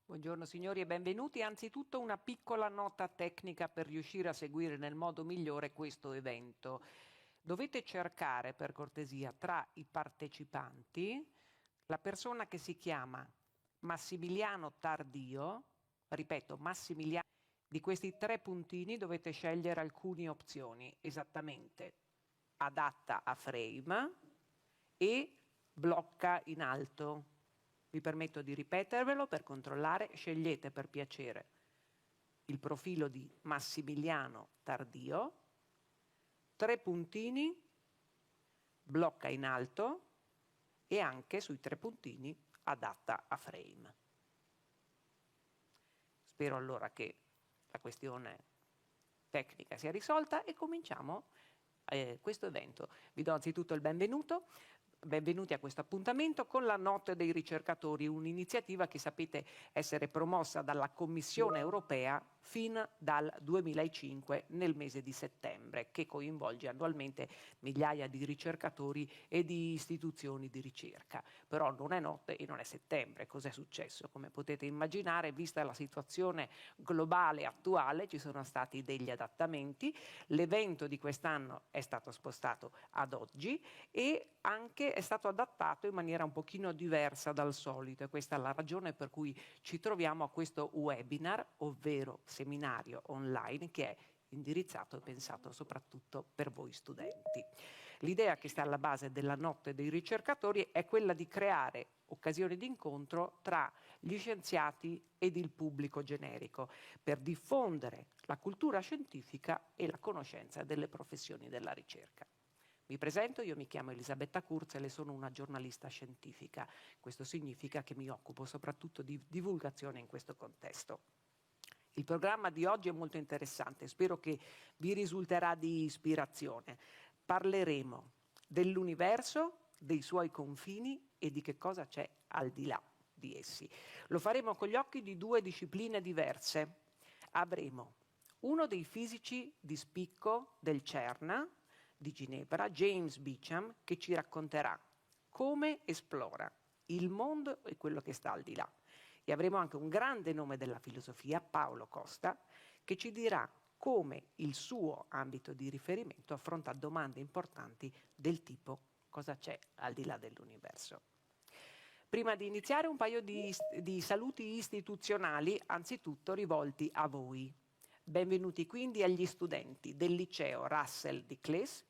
Buongiorno signori e benvenuti. Anzitutto una piccola nota tecnica per riuscire a seguire nel modo migliore questo evento. Dovete cercare per cortesia tra i partecipanti la persona che si chiama Massimiliano Tardio, ripeto Massimiliano, di questi 3 puntini dovete scegliere alcune opzioni, esattamente adatta a frame e blocca in alto. Vi permetto di ripetervelo per controllare, scegliete per piacere il profilo di Massimiliano Tardio, 3 puntini, blocca in alto e anche sui 3 puntini adatta a frame. Spero allora che la questione tecnica sia risolta e cominciamo questo evento. Vi do anzitutto il benvenuto. Benvenuti a questo appuntamento con la Notte dei Ricercatori, un'iniziativa che sapete essere promossa dalla Commissione Europea fin dal 2005 nel mese di settembre, che coinvolge annualmente migliaia di ricercatori e di istituzioni di ricerca. Però non è notte e non è settembre. Cos'è successo? Come potete immaginare, vista la situazione globale attuale, ci sono stati degli adattamenti. L'evento di quest'anno è stato spostato ad oggi e anche è stato adattato in maniera un pochino diversa dal solito, e questa è la ragione per cui ci troviamo a questo webinar, ovvero seminario online, che è indirizzato e pensato soprattutto per voi studenti. L'idea che sta alla base della Notte dei Ricercatori è quella di creare occasioni di incontro tra gli scienziati ed il pubblico generico per diffondere la cultura scientifica e la conoscenza delle professioni della ricerca. Mi presento, io mi chiamo Elisabetta Kurzel e sono una giornalista scientifica. Questo significa che mi occupo soprattutto di divulgazione in questo contesto. Il programma di oggi è molto interessante, spero che vi risulterà di ispirazione. Parleremo dell'universo, dei suoi confini e di che cosa c'è al di là di essi. Lo faremo con gli occhi di 2 discipline diverse. Avremo uno dei fisici di spicco del CERN di Ginevra, James Beacham, che ci racconterà come esplora il mondo e quello che sta al di là. E avremo anche un grande nome della filosofia, Paolo Costa, che ci dirà come il suo ambito di riferimento affronta domande importanti del tipo: cosa c'è al di là dell'universo? Prima di iniziare un paio di saluti istituzionali, anzitutto rivolti a voi. Benvenuti quindi agli studenti del liceo Russell di Cles,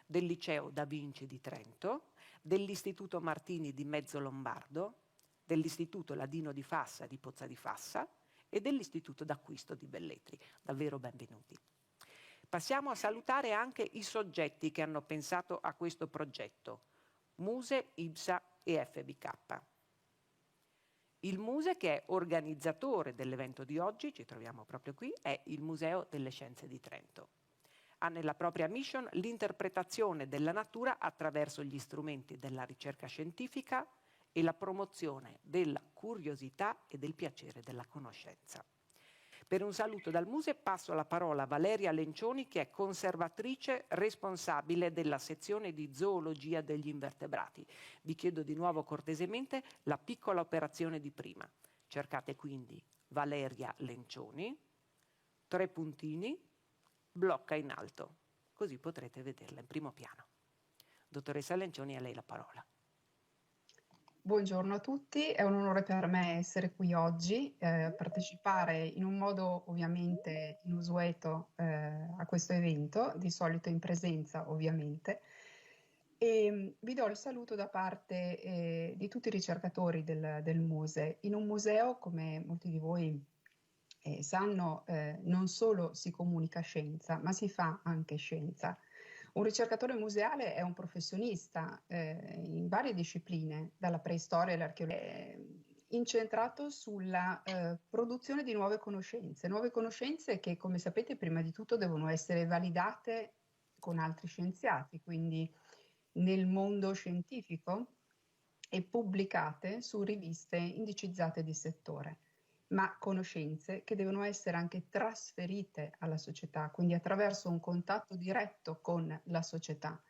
del liceo Da Vinci di Trento, dell'Istituto Martini di Mezzo Lombardo, dell'Istituto Ladino di Fassa di Pozza di Fassa e dell'Istituto d'Acquisto di Belletri. Davvero benvenuti. Passiamo a salutare anche i soggetti che hanno pensato a questo progetto: MUSE, IBSA e FBK. Il MUSE, che è organizzatore dell'evento di oggi, ci troviamo proprio qui, è il Museo delle Scienze di Trento. Ha nella propria mission l'interpretazione della natura attraverso gli strumenti della ricerca scientifica e la promozione della curiosità e del piacere della conoscenza. Per un saluto dal MUSE passo la parola a Valeria Lencioni, che è conservatrice responsabile della sezione di zoologia degli invertebrati. Vi chiedo di nuovo cortesemente la piccola operazione di prima. Cercate quindi Valeria Lencioni, 3 puntini, blocca in alto, così potrete vederla in primo piano. Dottoressa Lencioni, a lei la parola. Buongiorno a tutti, è un onore per me essere qui oggi, partecipare in un modo ovviamente inusueto a questo evento, di solito in presenza ovviamente, e vi do il saluto da parte di tutti i ricercatori del MUSE. In un museo, come molti di voi sanno, non solo si comunica scienza, ma si fa anche scienza. Un ricercatore museale è un professionista in varie discipline, dalla preistoria all'archeologia, incentrato sulla produzione di nuove conoscenze che, come sapete, prima di tutto devono essere validate con altri scienziati, quindi nel mondo scientifico, e pubblicate su riviste indicizzate di settore, ma conoscenze che devono essere anche trasferite alla società, quindi attraverso un contatto diretto con la società.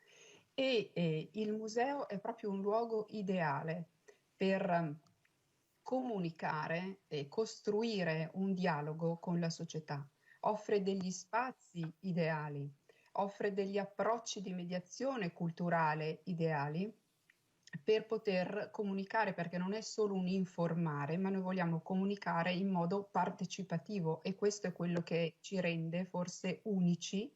E il museo è proprio un luogo ideale per comunicare e costruire un dialogo con la società, offre degli spazi ideali, offre degli approcci di mediazione culturale ideali per poter comunicare, perché non è solo un informare, ma noi vogliamo comunicare in modo partecipativo, e questo è quello che ci rende forse unici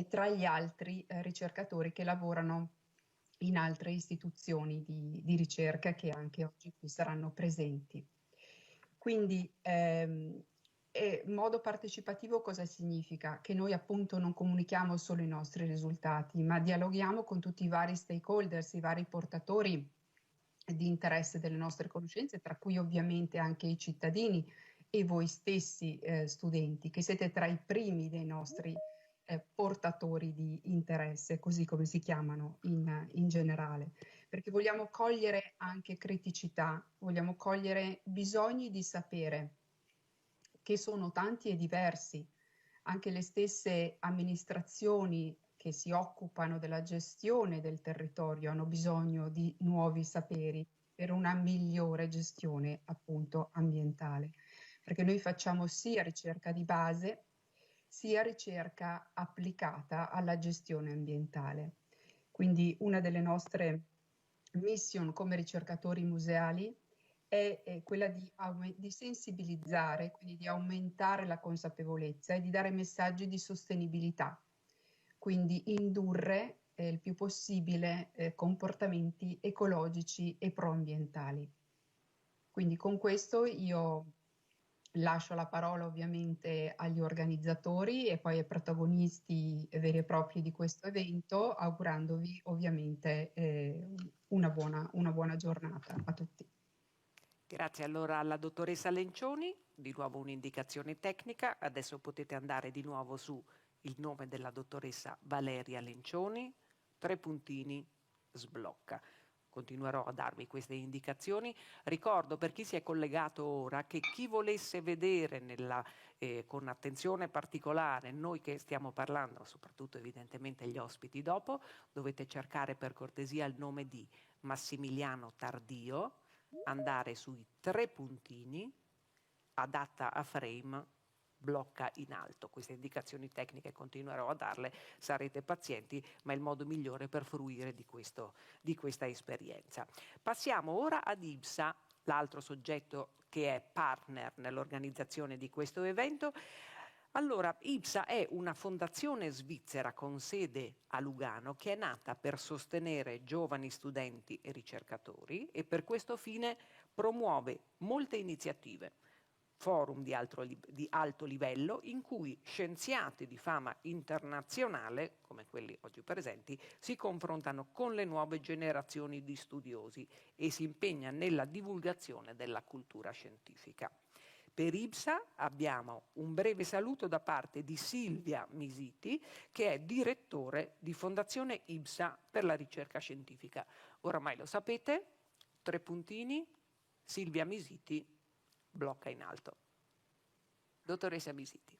tra gli altri ricercatori che lavorano in altre istituzioni di ricerca che anche oggi qui saranno presenti. Quindi modo partecipativo cosa significa? Che noi appunto non comunichiamo solo i nostri risultati, ma dialoghiamo con tutti i vari stakeholders, i vari portatori di interesse delle nostre conoscenze, tra cui ovviamente anche i cittadini e voi stessi studenti, che siete tra i primi dei nostri portatori di interesse, così come si chiamano in generale, perché vogliamo cogliere anche criticità, vogliamo cogliere bisogni di sapere che sono tanti e diversi. Anche le stesse amministrazioni che si occupano della gestione del territorio hanno bisogno di nuovi saperi per una migliore gestione appunto ambientale, perché noi facciamo sia ricerca di base sia ricerca applicata alla gestione ambientale. Quindi una delle nostre mission come ricercatori museali è quella di sensibilizzare, quindi di aumentare la consapevolezza e di dare messaggi di sostenibilità, quindi indurre il più possibile comportamenti ecologici e proambientali. Quindi con questo io lascio la parola ovviamente agli organizzatori e poi ai protagonisti veri e propri di questo evento, augurandovi ovviamente una buona giornata a tutti. Grazie allora alla dottoressa Lencioni, di nuovo un'indicazione tecnica, adesso potete andare di nuovo su il nome della dottoressa Valeria Lencioni, 3 puntini, sblocca. Continuerò a darvi queste indicazioni. Ricordo per chi si è collegato ora che chi volesse vedere con attenzione particolare noi che stiamo parlando, soprattutto evidentemente gli ospiti dopo, dovete cercare per cortesia il nome di Massimiliano Tardio, andare sui 3 puntini, adatta a frame, blocca in alto. Queste indicazioni tecniche continuerò a darle, sarete pazienti, ma è il modo migliore per fruire di questa esperienza. Passiamo ora ad IBSA, l'altro soggetto che è partner nell'organizzazione di questo evento. Allora, IBSA è una fondazione svizzera con sede a Lugano che è nata per sostenere giovani studenti e ricercatori e per questo fine promuove molte iniziative, forum di alto livello in cui scienziati di fama internazionale, come quelli oggi presenti, si confrontano con le nuove generazioni di studiosi e si impegna nella divulgazione della cultura scientifica. Per IBSA abbiamo un breve saluto da parte di Silvia Misiti, che è direttore di Fondazione IBSA per la ricerca scientifica. Oramai lo sapete, 3 puntini, Silvia Misiti, blocca in alto. Dottoressa Misiti.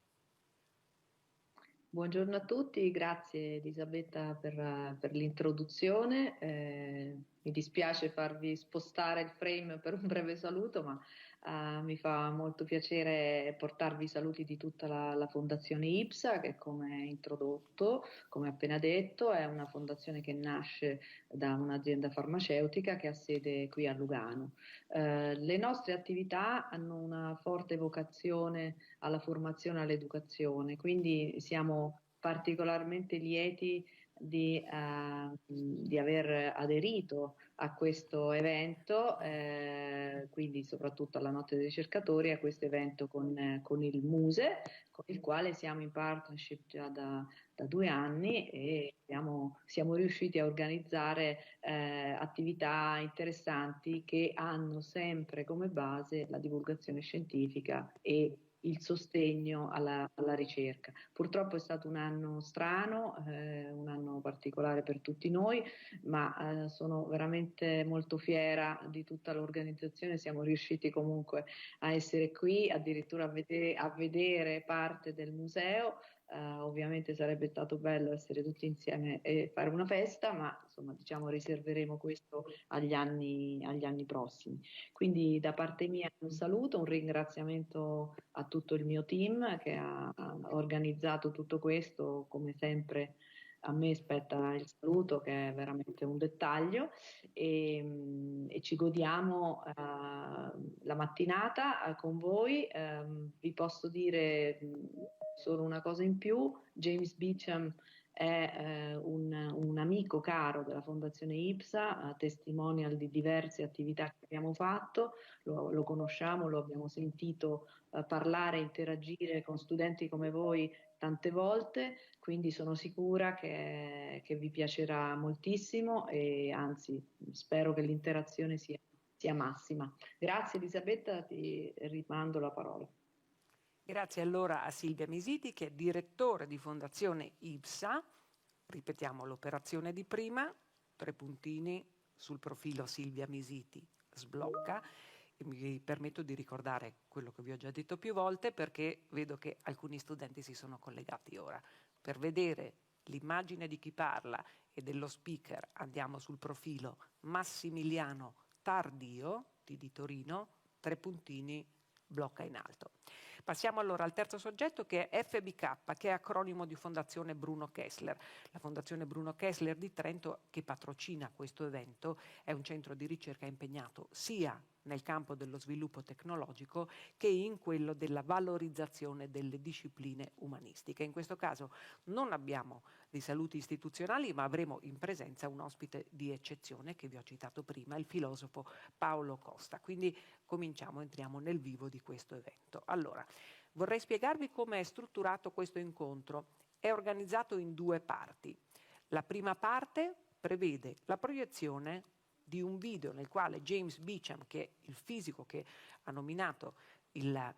Buongiorno a tutti, grazie Elisabetta per l'introduzione. Mi dispiace farvi spostare il frame per un breve saluto, ma mi fa molto piacere portarvi i saluti di tutta la Fondazione IBSA, che come introdotto, come appena detto, è una fondazione che nasce da un'azienda farmaceutica che ha sede qui a Lugano. Le nostre attività hanno una forte vocazione alla formazione e all'educazione, quindi siamo particolarmente lieti di aver aderito a questo evento, quindi soprattutto alla Notte dei Ricercatori, a questo evento con il MUSE, con il quale siamo in partnership già da 2 anni e siamo riusciti a organizzare attività interessanti che hanno sempre come base la divulgazione scientifica e il sostegno alla ricerca. Purtroppo è stato un anno strano, un anno particolare per tutti noi, ma sono veramente molto fiera di tutta l'organizzazione. Siamo riusciti comunque a essere qui, addirittura a vedere parte del museo, ovviamente sarebbe stato bello essere tutti insieme e fare una festa, ma insomma diciamo riserveremo questo agli anni prossimi. Quindi da parte mia un saluto, un ringraziamento a tutto il mio team che ha organizzato tutto questo. Come sempre a me spetta il saluto, che è veramente un dettaglio, e ci godiamo la mattinata con voi. Vi posso dire solo una cosa in più: James Beacham è un amico caro della Fondazione IBSA, testimonial di diverse attività che abbiamo fatto, lo conosciamo, lo abbiamo sentito parlare, interagire con studenti come voi tante volte, quindi sono sicura che vi piacerà moltissimo e anzi spero che l'interazione sia massima. Grazie Elisabetta, ti rimando la parola. Grazie allora a Silvia Misiti, che è direttore di Fondazione IBSA. Ripetiamo l'operazione di prima, 3 puntini sul profilo Silvia Misiti sblocca. E mi permetto di ricordare quello che vi ho già detto più volte, perché vedo che alcuni studenti si sono collegati ora. Per vedere l'immagine di chi parla e dello speaker andiamo sul profilo Massimiliano Tardio di Torino, 3 puntini, blocca in alto. Passiamo allora al terzo soggetto, che è FBK, che è acronimo di Fondazione Bruno Kessler. La Fondazione Bruno Kessler di Trento, che patrocina questo evento, è un centro di ricerca impegnato sia nel campo dello sviluppo tecnologico che in quello della valorizzazione delle discipline umanistiche. In questo caso non abbiamo dei saluti istituzionali, ma avremo in presenza un ospite di eccezione che vi ho citato prima, il filosofo Paolo Costa. Quindi cominciamo, entriamo nel vivo di questo evento. Allora, vorrei spiegarvi come è strutturato questo incontro. È organizzato in 2 parti. La prima parte prevede la proiezione di un video nel quale James Beacham, che è il fisico che ha nominato il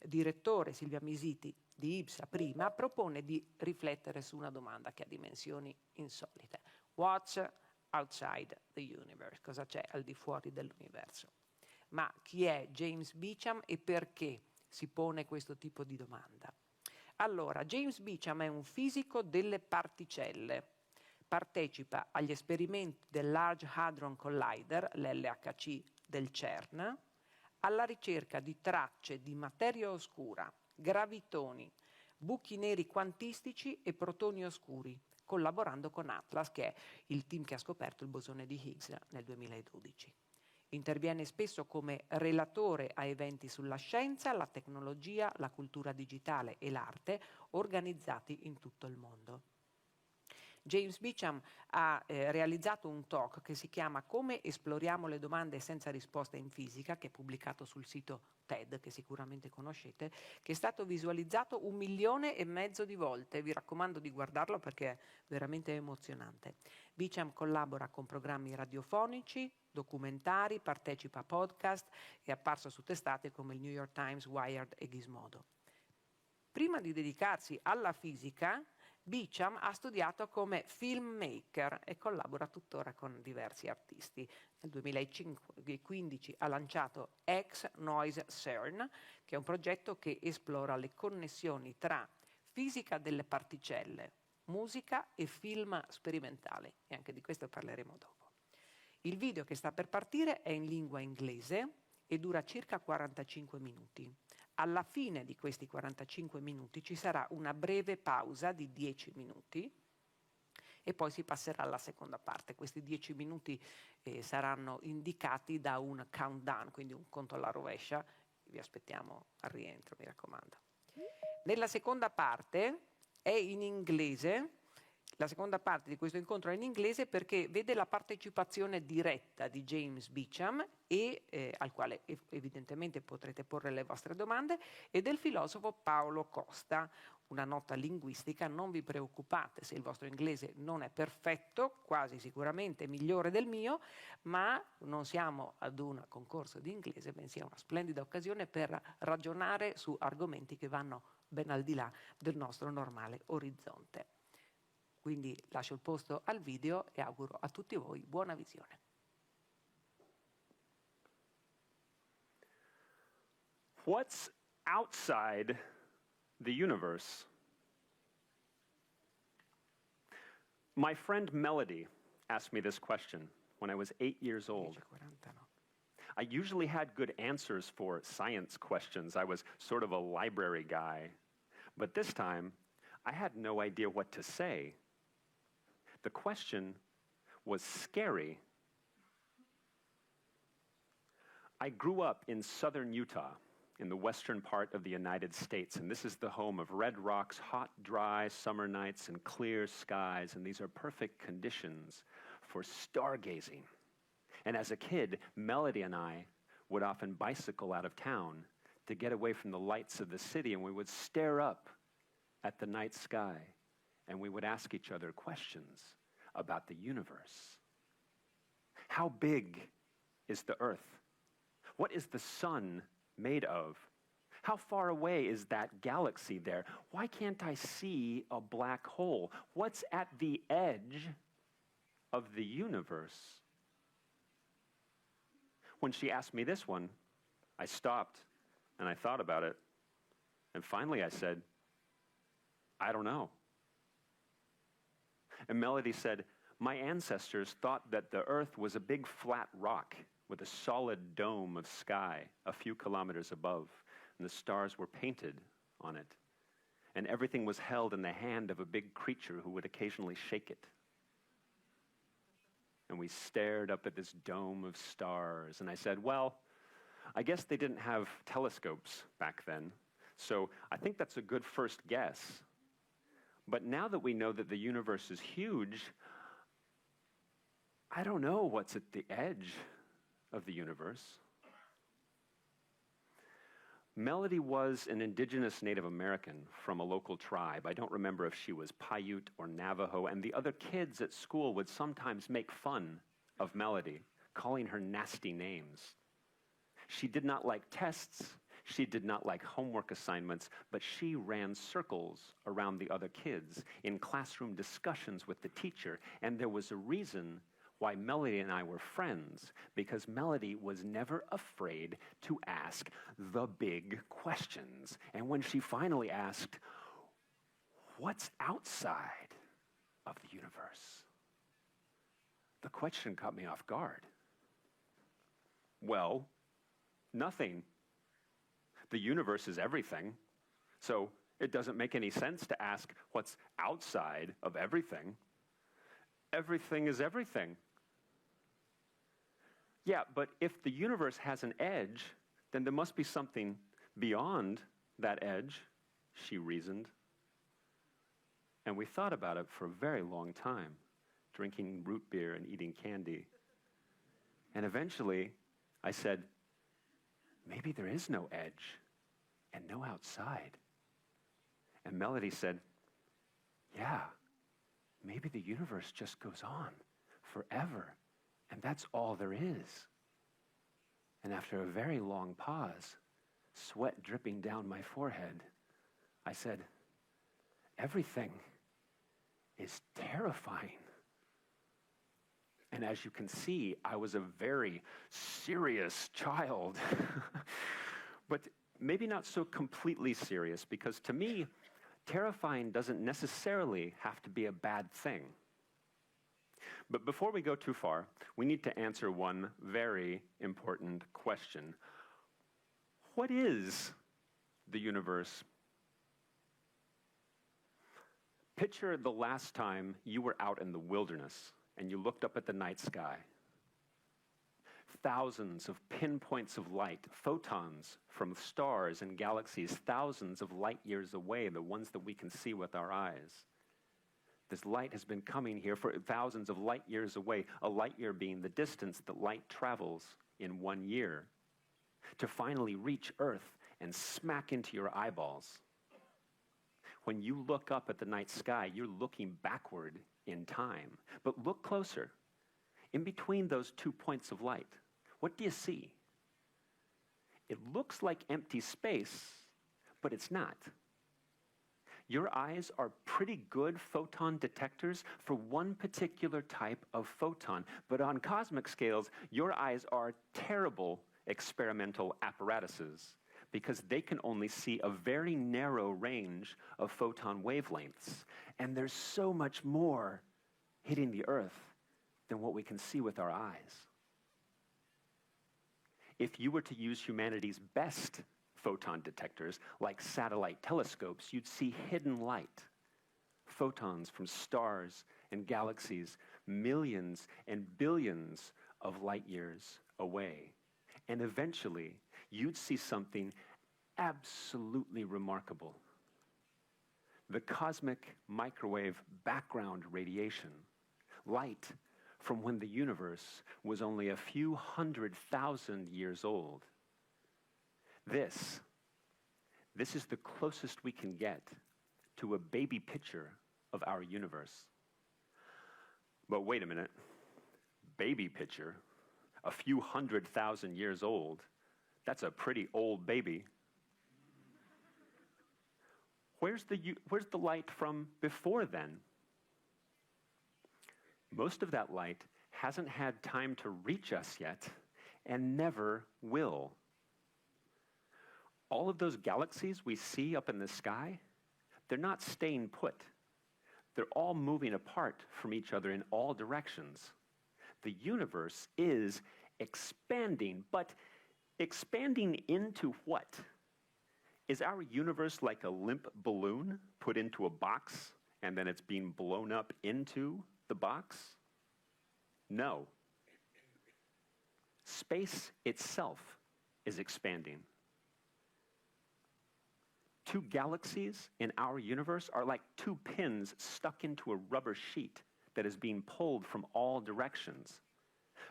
direttore Silvia Misiti di IBSA prima, propone di riflettere su una domanda che ha dimensioni insolite. What's outside the universe? Cosa c'è al di fuori dell'universo? Ma chi è James Beacham e perché si pone questo tipo di domanda? Allora, James Beacham è un fisico delle particelle. Partecipa agli esperimenti del Large Hadron Collider, l'LHC del CERN, alla ricerca di tracce di materia oscura, gravitoni, buchi neri quantistici e protoni oscuri, collaborando con Atlas, che è il team che ha scoperto il bosone di Higgs nel 2012. Interviene spesso come relatore a eventi sulla scienza, la tecnologia, la cultura digitale e l'arte organizzati in tutto il mondo. James Beacham ha realizzato un talk che si chiama Come esploriamo le domande senza risposta in fisica, che è pubblicato sul sito TED, che sicuramente conoscete, che è stato visualizzato 1,5 milioni di volte. Vi raccomando di guardarlo perché è veramente emozionante. Beacham collabora con programmi radiofonici, documentari, partecipa a podcast, è apparso su testate come il New York Times, Wired e Gizmodo. Prima di dedicarsi alla fisica, Beacham ha studiato come filmmaker e collabora tuttora con diversi artisti. Nel 2015 ha lanciato X Noise CERN, che è un progetto che esplora le connessioni tra fisica delle particelle, musica e film sperimentale, e anche di questo parleremo dopo. Il video che sta per partire è in lingua inglese e dura circa 45 minuti. Alla fine di questi 45 minuti ci sarà una breve pausa di 10 minuti e poi si passerà alla seconda parte. Questi 10 minuti saranno indicati da un countdown, quindi un conto alla rovescia. Vi aspettiamo al rientro, mi raccomando. Nella seconda parte è in inglese. La seconda parte di questo incontro è in inglese perché vede la partecipazione diretta di James Beacham, al quale evidentemente potrete porre le vostre domande, e del filosofo Paolo Costa. Una nota linguistica: non vi preoccupate se il vostro inglese non è perfetto, quasi sicuramente migliore del mio, ma non siamo ad un concorso di inglese, bensì una splendida occasione per ragionare su argomenti che vanno ben al di là del nostro normale orizzonte. Quindi lascio il posto al video e auguro a tutti voi buona visione. What's outside the universe? My friend Melody asked me this question when I was 8 years old. 10:49. I usually had good answers for science questions. I was sort of a library guy. But this time, I had no idea what to say. The question was scary. I grew up in southern Utah, in the western part of the United States, and this is the home of red rocks, hot, dry summer nights, and clear skies, and these are perfect conditions for stargazing. And as a kid, Melody and I would often bicycle out of town to get away from the lights of the city, and we would stare up at the night sky, and we would ask each other questions about the universe. How big is the Earth? What is the sun made of? How far away is that galaxy there? Why can't I see a black hole? What's at the edge of the universe? When she asked me this one, I stopped and I thought about it. And finally I said, I don't know. And Melody said, my ancestors thought that the Earth was a big flat rock with a solid dome of sky a few kilometers above, and the stars were painted on it. And everything was held in the hand of a big creature who would occasionally shake it. And we stared up at this dome of stars, and I said, well, I guess they didn't have telescopes back then, so I think that's a good first guess. But now that we know that the universe is huge, I don't know what's at the edge of the universe. Melody was an indigenous Native American from a local tribe. I don't remember if she was Paiute or Navajo, and the other kids at school would sometimes make fun of Melody, calling her nasty names. She did not like tests, she did not like homework assignments, but she ran circles around the other kids in classroom discussions with the teacher, and there was a reason why Melody and I were friends, because Melody was never afraid to ask the big questions. And when she finally asked, what's outside of the universe? The question caught me off guard. Well, nothing. The universe is everything, so it doesn't make any sense to ask what's outside of everything. Everything is everything. Yeah, but if the universe has an edge, then there must be something beyond that edge, she reasoned. And we thought about it for a very long time, drinking root beer and eating candy. And eventually, I said, maybe there is no edge and no outside. And Melody said, yeah, maybe the universe just goes on forever. And that's all there is. And after a very long pause, sweat dripping down my forehead, I said, everything is terrifying. And as you can see, I was a very serious child. But maybe not so completely serious, because to me, terrifying doesn't necessarily have to be a bad thing. But before we go too far, we need to answer one very important question. What is the universe? Picture the last time you were out in the wilderness and you looked up at the night sky. Thousands of pinpoints of light, photons from stars and galaxies, thousands of light years away, the ones that we can see with our eyes. This light has been coming here for thousands of light years away, a light year being the distance that light travels in 1 year, to finally reach Earth and smack into your eyeballs. When you look up at the night sky, you're looking backward in time. But look closer. In between those 2 points of light, what do you see? It looks like empty space, but it's not. Your eyes are pretty good photon detectors for one particular type of photon, but on cosmic scales, your eyes are terrible experimental apparatuses because they can only see a very narrow range of photon wavelengths. And there's so much more hitting the Earth than what we can see with our eyes. If you were to use humanity's best photon detectors, like satellite telescopes, you'd see hidden light, photons from stars and galaxies, millions and billions of light years away. And eventually, you'd see something absolutely remarkable. The cosmic microwave background radiation, light from when the universe was only a few 100,000 years old. This is the closest we can get to a baby picture of our universe. But wait a minute, baby picture, a few 100,000 years old, that's a pretty old baby. Where's the light from before then? Most of that light hasn't had time to reach us yet, and never will. All of those galaxies we see up in the sky, they're not staying put. They're all moving apart from each other in all directions. The universe is expanding, but expanding into what? Is our universe like a limp balloon put into a box and then it's being blown up into the box? No. Space itself is expanding. Two galaxies in our universe are like two pins stuck into a rubber sheet that is being pulled from all directions.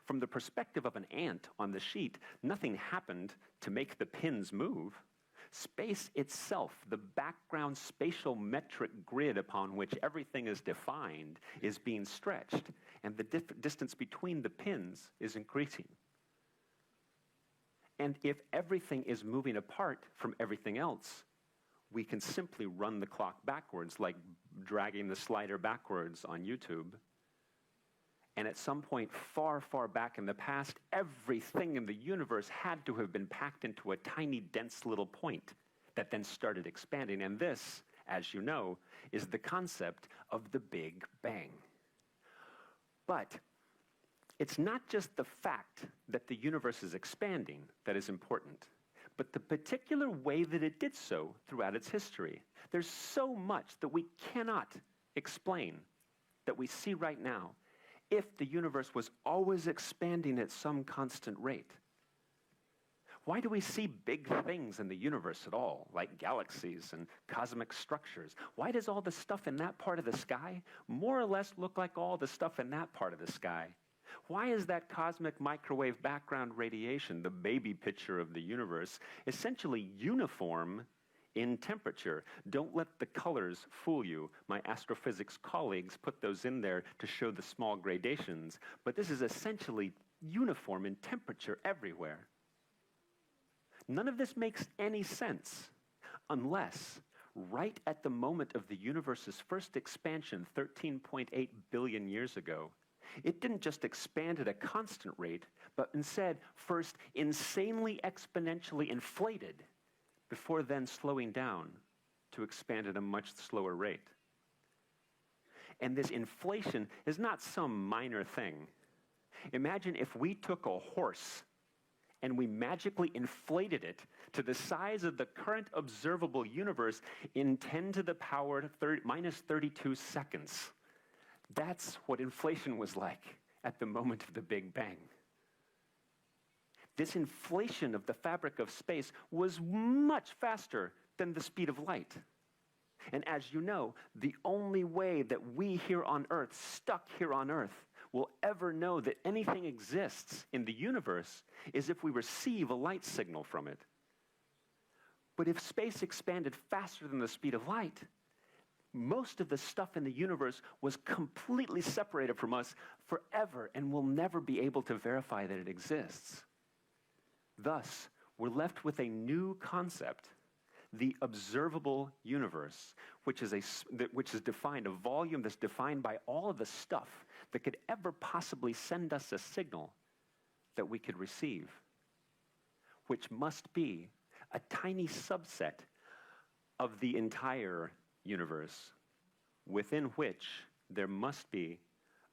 From the perspective of an ant on the sheet, nothing happened to make the pins move. Space itself, the background spatial metric grid upon which everything is defined, is being stretched, and the distance between the pins is increasing. And if everything is moving apart from everything else, we can simply run the clock backwards, like dragging the slider backwards on YouTube. And at some point far, far back in the past, everything in the universe had to have been packed into a tiny, dense little point that then started expanding. And this, as you know, is the concept of the Big Bang. But it's not just the fact that the universe is expanding that is important, but the particular way that it did so throughout its history. There's so much that we cannot explain that we see right now if the universe was always expanding at some constant rate. Why do we see big things in the universe at all, like galaxies and cosmic structures? Why does all the stuff in that part of the sky more or less look like all the stuff in that part of the sky? Why is that cosmic microwave background radiation, the baby picture of the universe, essentially uniform in temperature? Don't let the colors fool you. My astrophysics colleagues put those in there to show the small gradations, but this is essentially uniform in temperature everywhere. None of this makes any sense unless right at the moment of the universe's first expansion 13.8 billion years ago, it didn't just expand at a constant rate, but instead first insanely exponentially inflated before then slowing down to expand at a much slower rate. And this inflation is not some minor thing. Imagine if we took a horse and we magically inflated it to the size of the current observable universe in 10 to the power minus 32 seconds. That's what inflation was like at the moment of the Big Bang. This inflation of the fabric of space was much faster than the speed of light. And as you know, the only way that we here on Earth, stuck here on Earth, will ever know that anything exists in the universe is if we receive a light signal from it. But if space expanded faster than the speed of light, most of the stuff in the universe was completely separated from us forever and we'll never be able to verify that it exists. Thus, we're left with a new concept, the observable universe, which is defined, a volume that's defined by all of the stuff that could ever possibly send us a signal that we could receive, which must be a tiny subset of the entire universe, within which there must be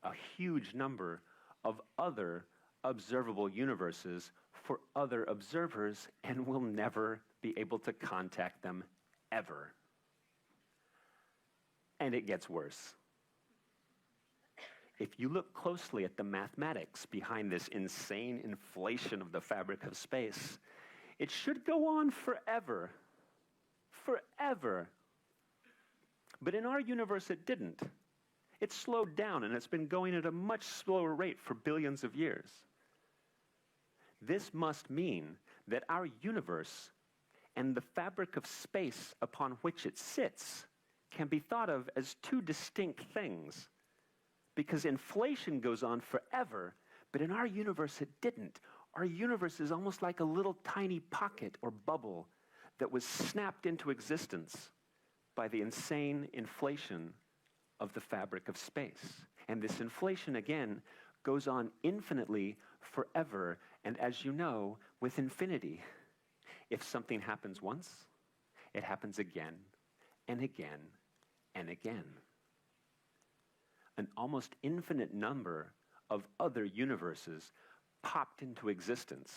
a huge number of other observable universes for other observers, and we'll never be able to contact them ever. And it gets worse. If you look closely at the mathematics behind this insane inflation of the fabric of space, it should go on forever. Forever. But in our universe, it didn't. It slowed down, and it's been going at a much slower rate for billions of years. This must mean that our universe and the fabric of space upon which it sits can be thought of as two distinct things. Because inflation goes on forever, but in our universe it didn't. Our universe is almost like a little tiny pocket or bubble that was snapped into existence by the insane inflation of the fabric of space. And this inflation, again, goes on infinitely forever, and as you know, with infinity. If something happens once, it happens again and again and again. An almost infinite number of other universes popped into existence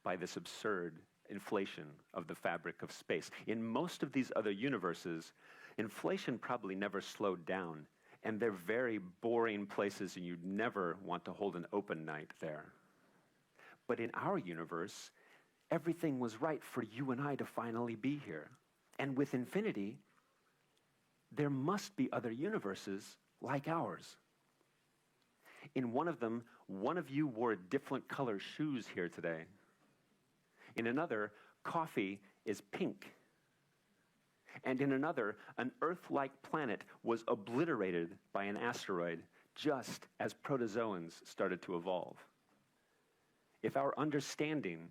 by this absurd inflation of the fabric of space. In most of these other universes, inflation probably never slowed down, and they're very boring places, and you'd never want to hold an open night there. But in our universe, everything was right for you and I to finally be here. And with infinity, there must be other universes like ours. In one of them, one of you wore different color shoes here today. In another, coffee is pink. And in another, an Earth-like planet was obliterated by an asteroid just as protozoans started to evolve. If our understanding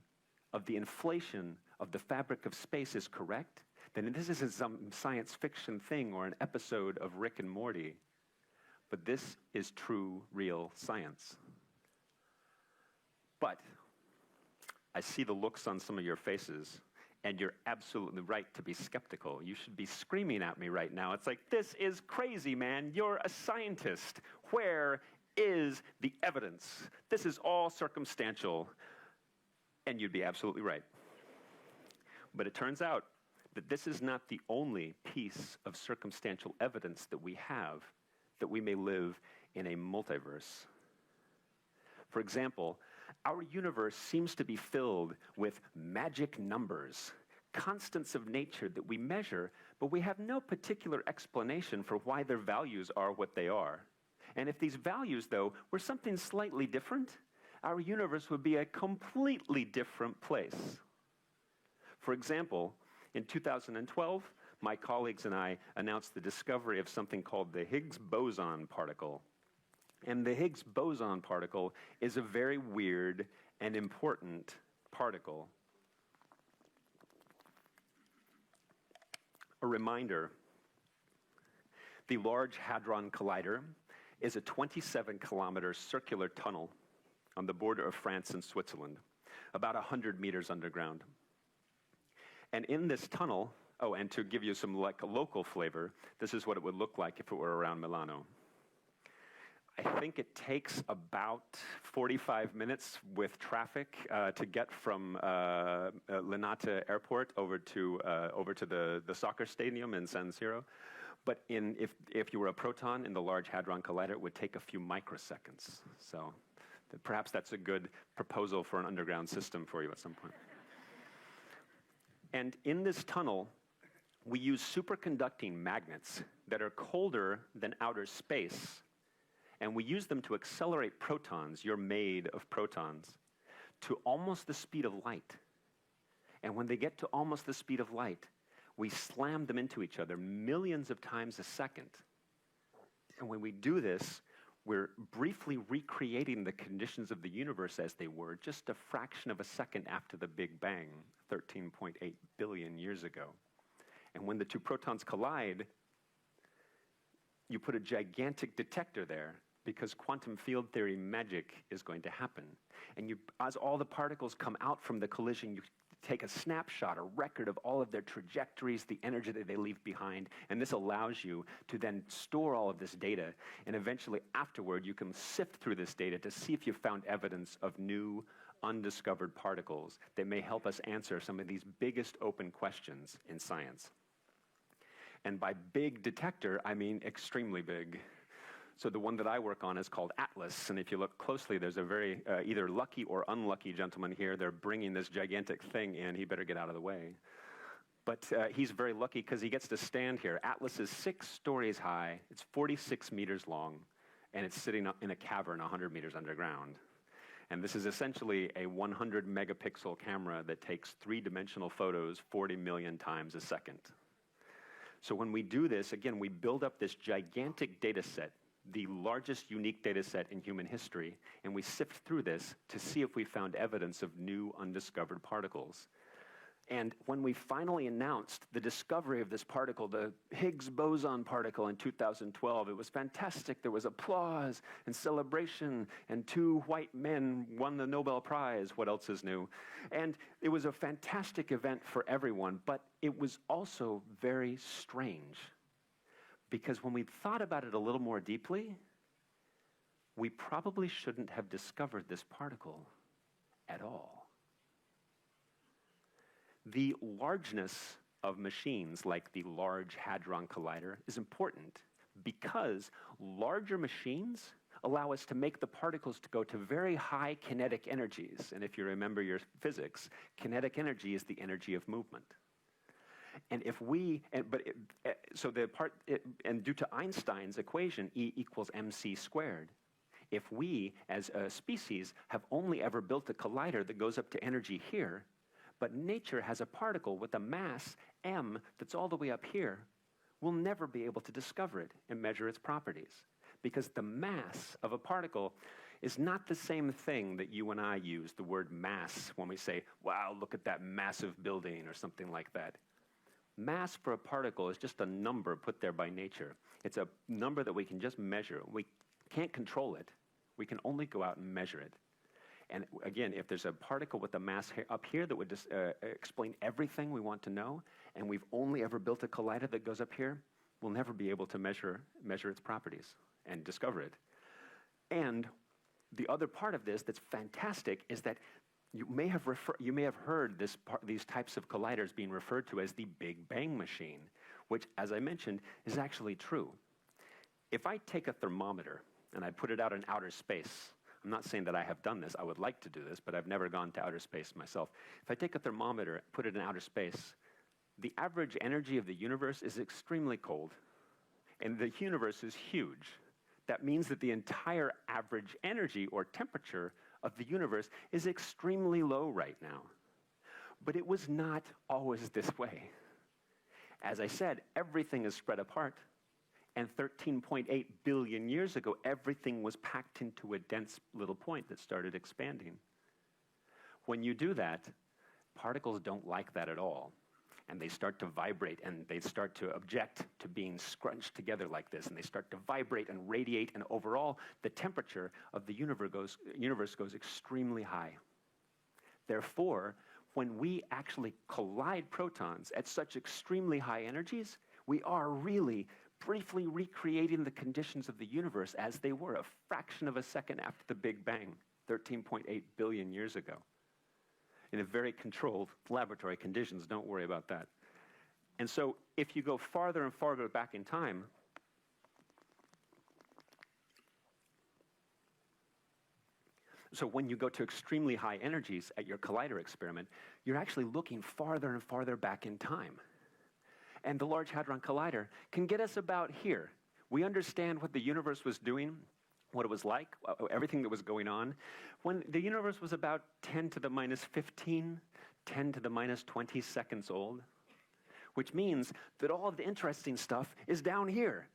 of the inflation of the fabric of space is correct, then this isn't some science fiction thing or an episode of Rick and Morty. But this is true, real science. But I see the looks on some of your faces, and you're absolutely right to be skeptical. You should be screaming at me right now. It's like, this is crazy, man. You're a scientist. Where is the evidence? This is all circumstantial. And you'd be absolutely right. But it turns out that this is not the only piece of circumstantial evidence that we have that we may live in a multiverse. For example, our universe seems to be filled with magic numbers, constants of nature that we measure, but we have no particular explanation for why their values are what they are. And if these values, though, were something slightly different, our universe would be a completely different place. For example, in 2012, my colleagues and I announced the discovery of something called the Higgs boson particle. And the Higgs boson particle is a very weird and important particle. A reminder, the Large Hadron Collider is a 27-kilometer circular tunnel on the border of France and Switzerland, about 100 meters underground. And in this tunnel, oh, and to give you some local flavor, this is what it would look like if it were around Milano. I think it takes about 45 minutes with traffic to get from Linate Airport over to the soccer stadium in San Siro. But if you were a proton in the Large Hadron Collider, it would take a few microseconds. So perhaps that's a good proposal for an underground system for you at some point. And in this tunnel, we use superconducting magnets that are colder than outer space, and we use them to accelerate protons, you're made of protons, to almost the speed of light. And when they get to almost the speed of light, we slam them into each other millions of times a second. And when we do this, we're briefly recreating the conditions of the universe as they were just a fraction of a second after the Big Bang, 13.8 billion years ago. And when the two protons collide, you put a gigantic detector there because quantum field theory magic is going to happen. And as all the particles come out from the collision, take a snapshot, a record of all of their trajectories, the energy that they leave behind, and this allows you to then store all of this data, and eventually afterward you can sift through this data to see if you found evidence of new, undiscovered particles that may help us answer some of these biggest open questions in science. And by big detector, I mean extremely big. So the one that I work on is called Atlas, and if you look closely, there's a very either lucky or unlucky gentleman here. They're bringing this gigantic thing in. He better get out of the way. But he's very lucky because he gets to stand here. Atlas is 6 stories high. It's 46 meters long, and it's sitting in a cavern 100 meters underground. And this is essentially a 100 megapixel camera that takes 3-dimensional photos 40 million times a second. So when we do this, again, we build up this gigantic data set, the largest unique data set in human history, and we sift through this to see if we found evidence of new undiscovered particles. And when we finally announced the discovery of this particle, the Higgs boson particle in 2012, it was fantastic. There was applause and celebration, and 2 white men won the Nobel Prize. What else is new? And it was a fantastic event for everyone, but it was also very strange. Because when we thought about it a little more deeply, we probably shouldn't have discovered this particle at all. The largeness of machines like the Large Hadron Collider is important because larger machines allow us to make the particles to go to very high kinetic energies. And if you remember your physics, kinetic energy is the energy of movement. And if we, and due to Einstein's equation, E equals mc squared, if we as a species have only ever built a collider that goes up to energy here, but nature has a particle with a mass m that's all the way up here, we'll never be able to discover it and measure its properties. Because the mass of a particle is not the same thing that you and I use, the word mass, when we say, wow, look at that massive building or something like that. Mass for a particle is just a number put there by nature. It's a number that we can just measure. We can't control it. We can only go out and measure it. And again, if there's a particle with a mass up here that would just explain everything we want to know, and we've only ever built a collider that goes up here, we'll never be able to measure its properties and discover it. And the other part of this that's fantastic is that you may have heard these types of colliders being referred to as the Big Bang machine, which, as I mentioned, is actually true. If I take a thermometer and I put it out in outer space, I'm not saying that I have done this. I would like to do this, but I've never gone to outer space myself. If I take a thermometer, put it in outer space, the average energy of the universe is extremely cold, and the universe is huge. That means that the entire average energy or temperature of the universe is extremely low right now. But it was not always this way. As I said, everything is spread apart. And 13.8 billion years ago, everything was packed into a dense little point that started expanding. When you do that, particles don't like that at all. And they start to vibrate, and they start to object to being scrunched together like this. And they start to vibrate and radiate, and overall, the temperature of the universe goes extremely high. Therefore, when we actually collide protons at such extremely high energies, we are really briefly recreating the conditions of the universe as they were a fraction of a second after the Big Bang, 13.8 billion years ago. In a very controlled laboratory conditions, don't worry about that. And so if you go farther and farther back in time, so when you go to extremely high energies at your collider experiment, you're actually looking farther and farther back in time. And the Large Hadron Collider can get us about here. We understand what the universe was doing, what it was like, everything that was going on, when the universe was about 10 to the minus 15, 10 to the minus 20 seconds old, which means that all of the interesting stuff is down here.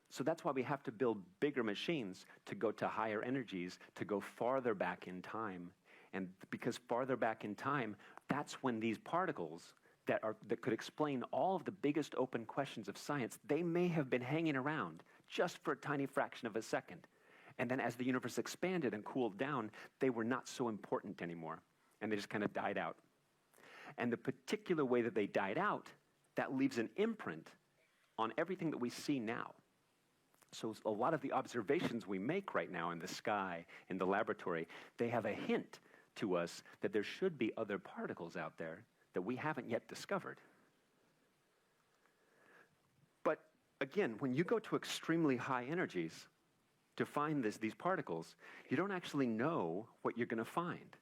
So that's why we have to build bigger machines to go to higher energies, to go farther back in time. And because farther back in time, that's when these particles that could explain all of the biggest open questions of science, they may have been hanging around just for a tiny fraction of a second. And then as the universe expanded and cooled down, they were not so important anymore, and they just kind of died out. And the particular way that they died out, that leaves an imprint on everything that we see now. So a lot of the observations we make right now in the sky, in the laboratory, they have a hint to us that there should be other particles out there that we haven't yet discovered. But again, when you go to extremely high energies to find these particles, you don't actually know what you're going to find.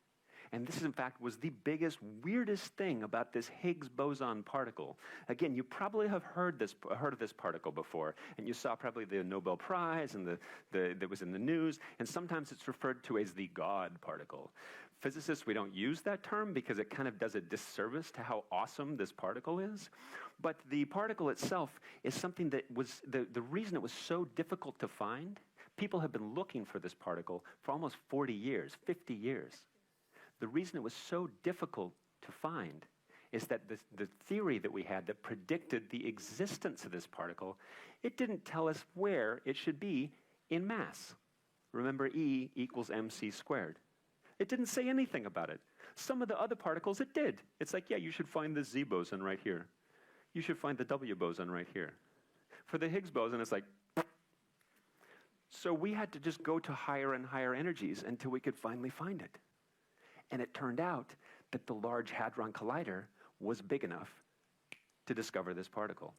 And this, in fact, was the biggest, weirdest thing about this Higgs boson particle. Again, you probably have heard of this particle before, and you saw probably the Nobel Prize and that was in the news, and sometimes it's referred to as the God particle. Physicists, we don't use that term because it kind of does a disservice to how awesome this particle is. But the particle itself is something that was, the reason it was so difficult to find, people have been looking for this particle for almost 40 years, 50 years. The reason it was so difficult to find is that the theory that we had that predicted the existence of this particle, it didn't tell us where it should be in mass. Remember, E equals mc squared. It didn't say anything about it. Some of the other particles it did. It's like, yeah, you should find the Z boson right here. You should find the W boson right here. For the Higgs boson, it's like, so we had to just go to higher and higher energies until we could finally find it. And it turned out that the Large Hadron Collider was big enough to discover this particle.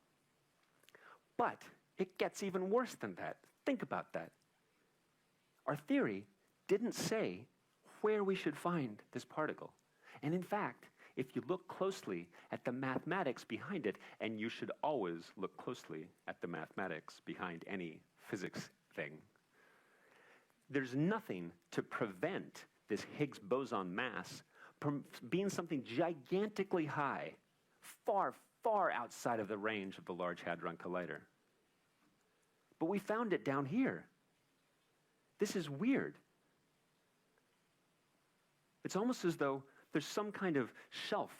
But it gets even worse than that. Think about that. Our theory didn't say where we should find this particle. And in fact, if you look closely at the mathematics behind it, and you should always look closely at the mathematics behind any physics thing, there's nothing to prevent this Higgs boson mass from being something gigantically high, far, far outside of the range of the Large Hadron Collider. But we found it down here. This is weird. It's almost as though there's some kind of shelf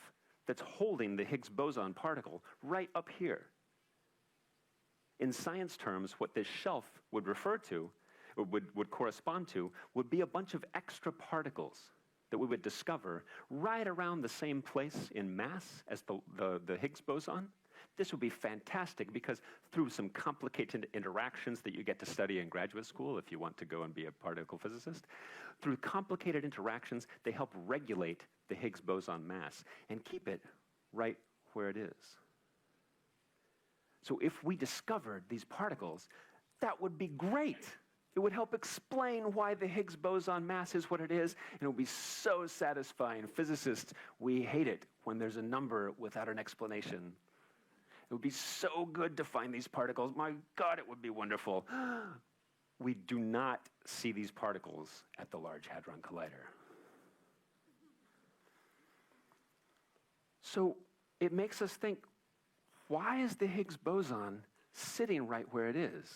that's holding the Higgs boson particle right up here. In science terms, what this shelf would refer to, or would correspond to, would be a bunch of extra particles that we would discover right around the same place in mass as the Higgs boson. This would be fantastic because through some complicated interactions that you get to study in graduate school if you want to go and be a particle physicist, through complicated interactions, they help regulate the Higgs boson mass and keep it right where it is. So if we discovered these particles, that would be great. It would help explain why the Higgs boson mass is what it is, and it would be so satisfying. Physicists, we hate it when there's a number without an explanation. It would be so good to find these particles. My God, it would be wonderful. We do not see these particles at the Large Hadron Collider. So it makes us think, why is the Higgs boson sitting right where it is?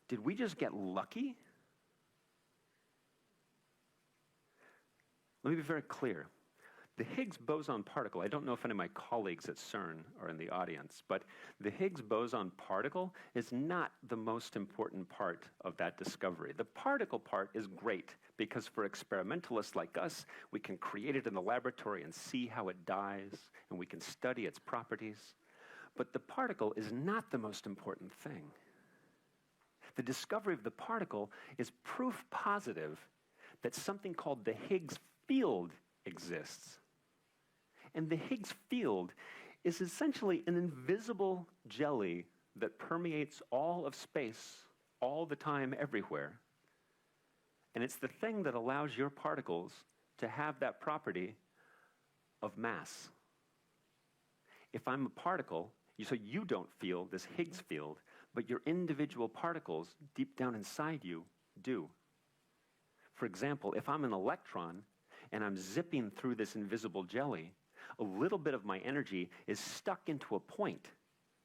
Did we just get lucky? Let me be very clear. The Higgs boson particle, I don't know if any of my colleagues at CERN are in the audience, but the Higgs boson particle is not the most important part of that discovery. The particle part is great because for experimentalists like us, we can create it in the laboratory and see how it dies, and we can study its properties. But the particle is not the most important thing. The discovery of the particle is proof positive that something called the Higgs field exists. And the Higgs field is essentially an invisible jelly that permeates all of space, all the time, everywhere. And it's the thing that allows your particles to have that property of mass. If I'm a particle, so you don't feel this Higgs field, but your individual particles deep down inside you do. For example, if I'm an electron and I'm zipping through this invisible jelly, a little bit of my energy is stuck into a point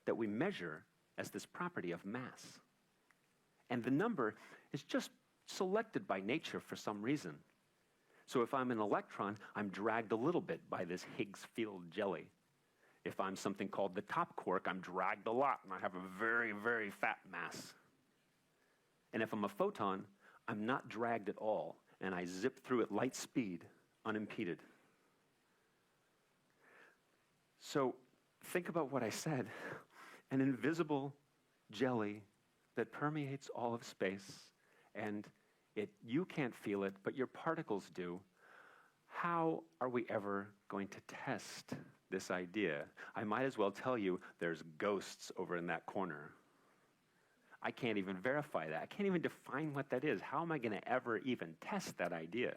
that we measure as this property of mass. And the number is just selected by nature for some reason. So if I'm an electron, I'm dragged a little bit by this Higgs field jelly. If I'm something called the top quark, I'm dragged a lot, and I have a very, very fat mass. And if I'm a photon, I'm not dragged at all, and I zip through at light speed, unimpeded. So think about what I said. An invisible jelly that permeates all of space, and you can't feel it, but your particles do. How are we ever going to test this idea? I might as well tell you there's ghosts over in that corner. I can't even verify that. I can't even define what that is. How am I going to ever even test that idea?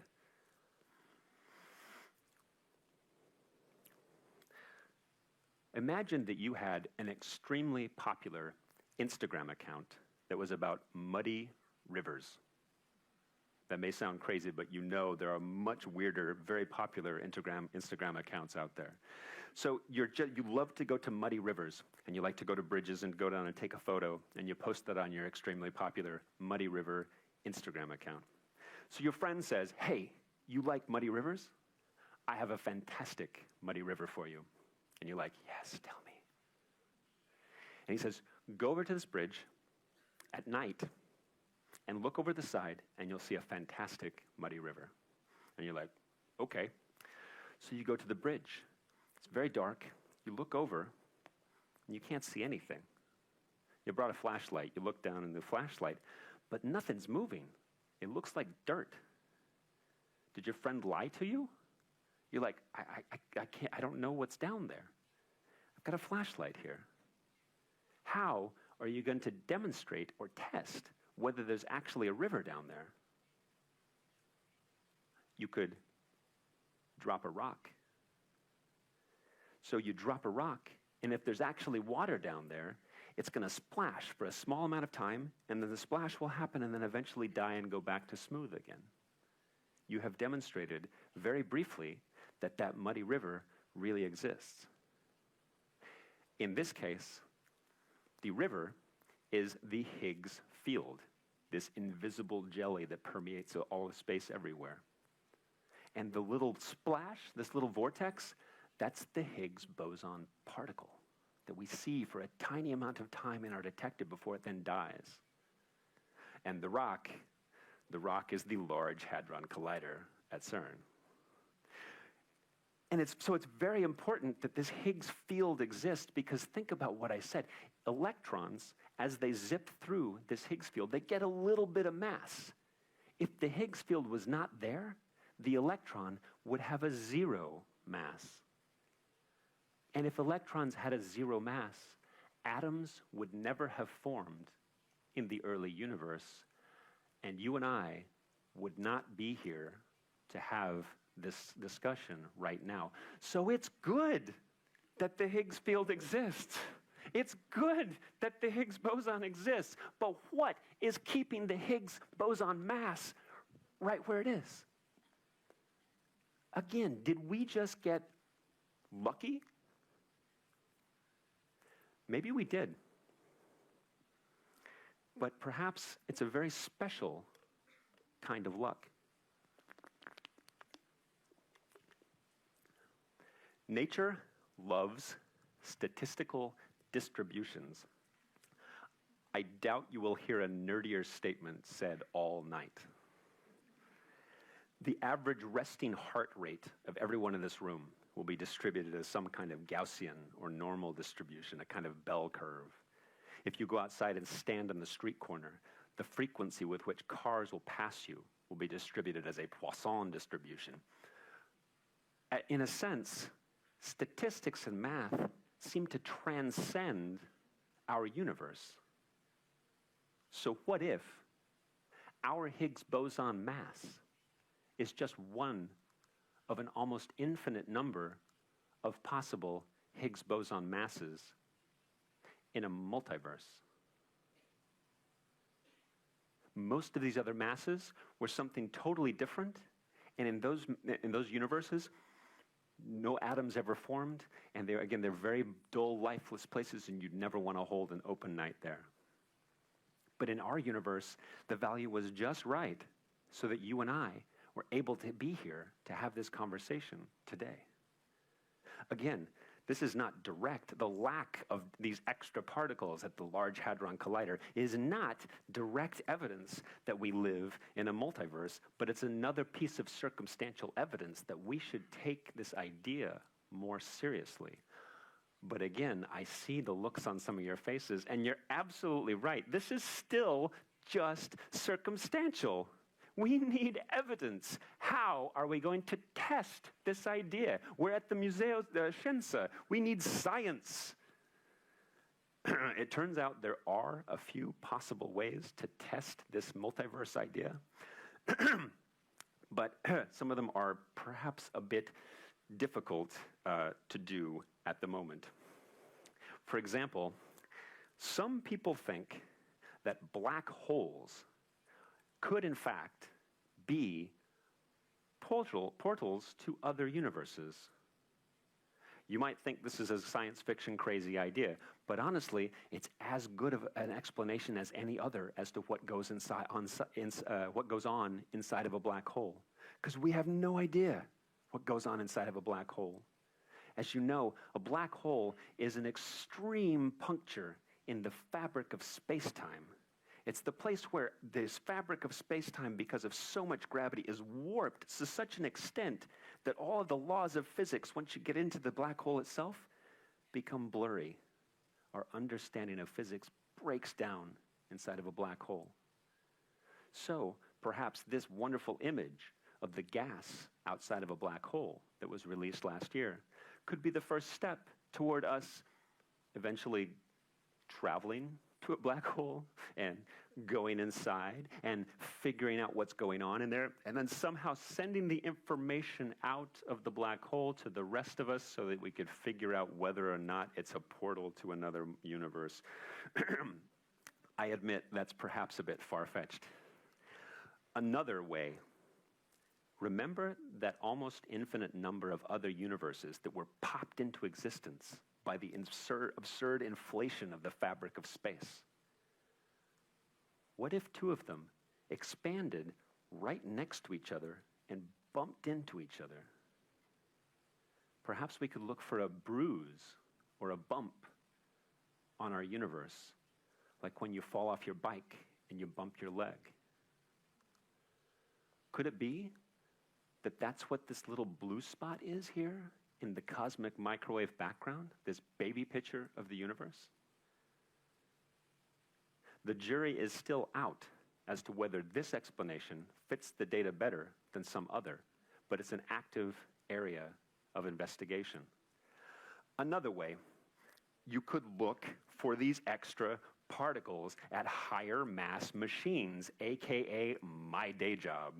Imagine that you had an extremely popular Instagram account that was about muddy rivers. That may sound crazy, but you know there are much weirder, very popular Instagram accounts out there. So you love to go to muddy rivers, and you like to go to bridges and go down and take a photo, and you post that on your extremely popular Muddy River Instagram account. So your friend says, hey, you like muddy rivers? I have a fantastic muddy river for you. And you're like, yes, tell me. And he says, go over to this bridge at night and look over the side, and you'll see a fantastic muddy river. And you're like, okay. So you go to the bridge. It's very dark. You look over, and you can't see anything. You brought a flashlight. You look down in the flashlight, but nothing's moving. It looks like dirt. Did your friend lie to you? You're like, I don't know what's down there. I've got a flashlight here. How are you going to demonstrate or test whether there's actually a river down there? You could drop a rock. So you drop a rock, and if there's actually water down there, it's going to splash for a small amount of time, and then the splash will happen and then eventually die and go back to smooth again. You have demonstrated very briefly that that muddy river really exists. In this case, the river is the Higgs field, this invisible jelly that permeates all of space everywhere. And the little splash, this little vortex, that's the Higgs boson particle that we see for a tiny amount of time in our detector before it then dies. And the rock is the Large Hadron Collider at CERN. And it's very important that this Higgs field exists, because think about what I said. Electrons, as they zip through this Higgs field, they get a little bit of mass. If the Higgs field was not there, the electron would have a zero mass. And if electrons had a zero mass, atoms would never have formed in the early universe, and you and I would not be here to have this discussion right now. So it's good that the Higgs field exists. It's good that the Higgs boson exists. But what is keeping the Higgs boson mass right where it is? Again, did we just get lucky? Maybe we did. But perhaps it's a very special kind of luck. Nature loves statistical distributions. I doubt you will hear a nerdier statement said all night. The average resting heart rate of everyone in this room will be distributed as some kind of Gaussian or normal distribution, a kind of bell curve. If you go outside and stand on the street corner, the frequency with which cars will pass you will be distributed as a Poisson distribution. In a sense, statistics and math seem to transcend our universe. So what if our Higgs boson mass is just one of an almost infinite number of possible Higgs boson masses in a multiverse? Most of these other masses were something totally different, and in those universes, no atoms ever formed, and they're very dull, lifeless places, and you'd never want to hold an open night there. But in our universe, the value was just right so that you and I were able to be here to have this conversation today. Again, this is not direct. The lack of these extra particles at the Large Hadron Collider is not direct evidence that we live in a multiverse, but it's another piece of circumstantial evidence that we should take this idea more seriously. But again, I see the looks on some of your faces, and you're absolutely right. This is still just circumstantial. We need evidence. How are we going to test this idea? We're at the Museo delle Scienze. We need science. It turns out there are a few possible ways to test this multiverse idea, but some of them are perhaps a bit difficult to do at the moment. For example, some people think that black holes could in fact be portals to other universes. You might think this is a science fiction crazy idea, but honestly, it's as good of an explanation as any other as to what goes on inside of a black hole. Because we have no idea what goes on inside of a black hole. As you know, a black hole is an extreme puncture in the fabric of space-time. It's the place where this fabric of space-time, because of so much gravity, is warped to such an extent that all of the laws of physics, once you get into the black hole itself, become blurry. Our understanding of physics breaks down inside of a black hole. So perhaps this wonderful image of the gas outside of a black hole that was released last year could be the first step toward us eventually traveling to a black hole and going inside and figuring out what's going on in there, and then somehow sending the information out of the black hole to the rest of us so that we could figure out whether or not it's a portal to another universe. I admit that's perhaps a bit far-fetched. Another way, remember that almost infinite number of other universes that were popped into existence by the absurd inflation of the fabric of space? What if two of them expanded right next to each other and bumped into each other? Perhaps we could look for a bruise or a bump on our universe, like when you fall off your bike and you bump your leg. Could it be that that's what this little blue spot is here in the cosmic microwave background, this baby picture of the universe? The jury is still out as to whether this explanation fits the data better than some other, but it's an active area of investigation. Another way, you could look for these extra particles at higher mass machines, aka my day job.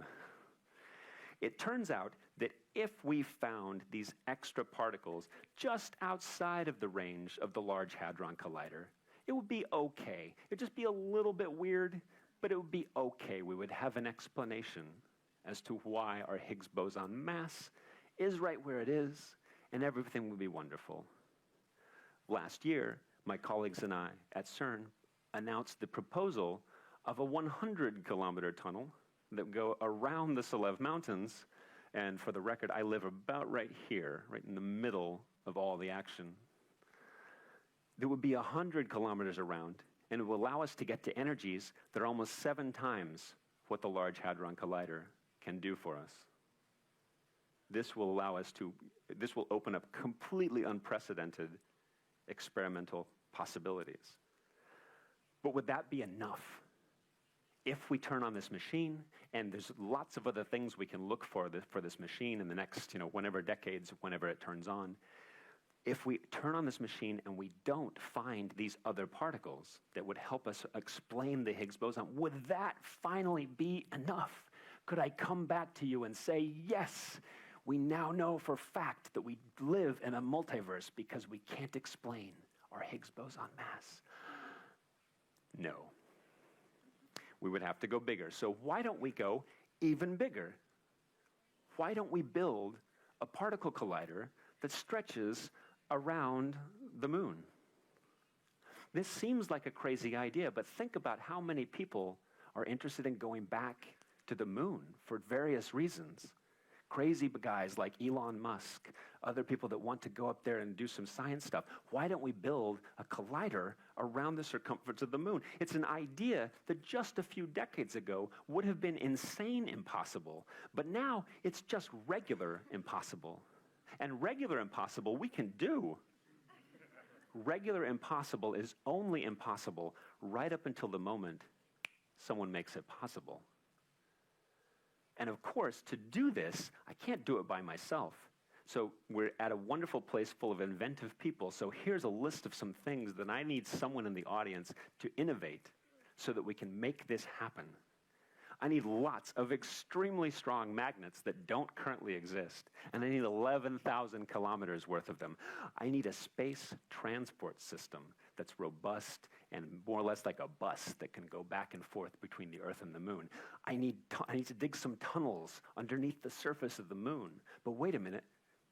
It turns out that if we found these extra particles just outside of the range of the Large Hadron Collider, it would be okay. It would just be a little bit weird, but it would be okay. We would have an explanation as to why our Higgs boson mass is right where it is, and everything would be wonderful. Last year, my colleagues and I at CERN announced the proposal of a 100-kilometer tunnel that would go around the Salev Mountains. And for the record, I live about right here, right in the middle of all the action. There would be 100 kilometers around, and it will allow us to get to energies that are almost 7 times what the Large Hadron Collider can do for us. This will allow us to, this will open up completely unprecedented experimental possibilities. But would that be enough? If we turn on this machine, and there's lots of other things we can look for this machine in the next, whenever decades, whenever it turns on, if we turn on this machine and we don't find these other particles that would help us explain the Higgs boson, would that finally be enough? Could I come back to you and say, yes, we now know for fact that we live in a multiverse because we can't explain our Higgs boson mass? No. We would have to go bigger. So why don't we go even bigger? Why don't we build a particle collider that stretches around the moon? This seems like a crazy idea, but think about how many people are interested in going back to the moon for various reasons. Crazy guys like Elon Musk, other people that want to go up there and do some science stuff. Why don't we build a collider around the circumference of the moon? It's an idea that just a few decades ago would have been insane impossible, but now it's just regular impossible. And regular impossible we can do. regular impossible is only impossible right up until the moment someone makes it possible. And of course, to do this, I can't do it by myself. So we're at a wonderful place full of inventive people. So here's a list of some things that I need someone in the audience to innovate so that we can make this happen. I need lots of extremely strong magnets that don't currently exist, and I need 11,000 kilometers worth of them. I need a space transport system that's robust and more or less like a bus that can go back and forth between the Earth and the Moon. I need to dig some tunnels underneath the surface of the Moon. But wait a minute,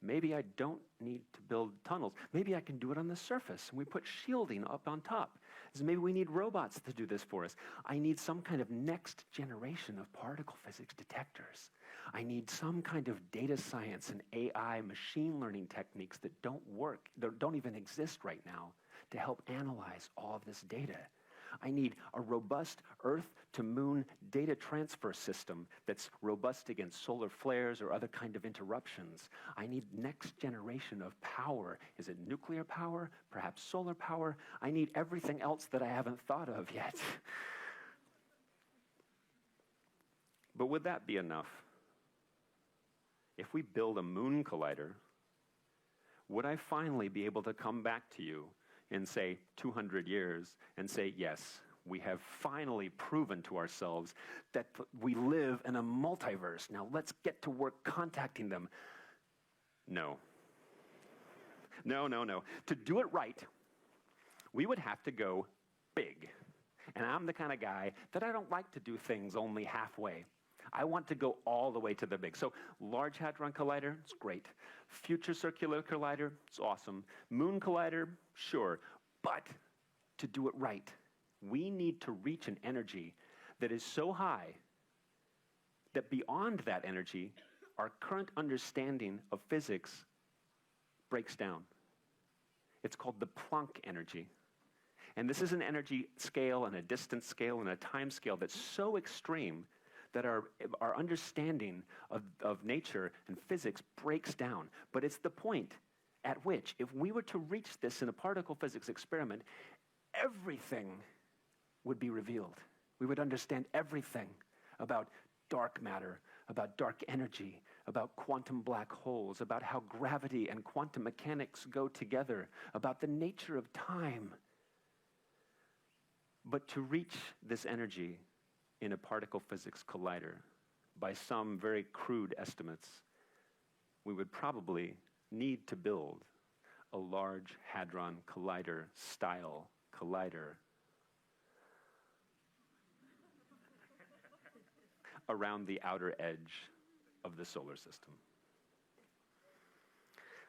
maybe I don't need to build tunnels. Maybe I can do it on the surface, and we put shielding up on top. So maybe we need robots to do this for us. I need some kind of next generation of particle physics detectors. I need some kind of data science and AI machine learning techniques that don't work, that don't even exist right now, to help analyze all of this data. I need a robust Earth-to-Moon data transfer system that's robust against solar flares or other kind of interruptions. I need next generation of power. Is it nuclear power? Perhaps solar power? I need everything else that I haven't thought of yet. But would that be enough? If we build a moon collider, would I finally be able to come back to you in, say, 200 years and say, yes, we have finally proven to ourselves that we live in a multiverse. Now let's get to work contacting them. No. No, no, no. To do it right, we would have to go big. And I'm the kind of guy that I don't like to do things only halfway. I want to go all the way to the big. So Large Hadron Collider, it's great. Future Circular Collider, it's awesome. Moon Collider, sure. But to do it right, we need to reach an energy that is so high that beyond that energy, our current understanding of physics breaks down. It's called the Planck energy. And this is an energy scale and a distance scale and a time scale that's so extreme that our understanding of nature and physics breaks down. But it's the point at which, if we were to reach this in a particle physics experiment, everything would be revealed. We would understand everything about dark matter, about dark energy, about quantum black holes, about how gravity and quantum mechanics go together, about the nature of time. But to reach this energy in a particle physics collider, by some very crude estimates, we would probably need to build a Large Hadron Collider style collider around the outer edge of the solar system.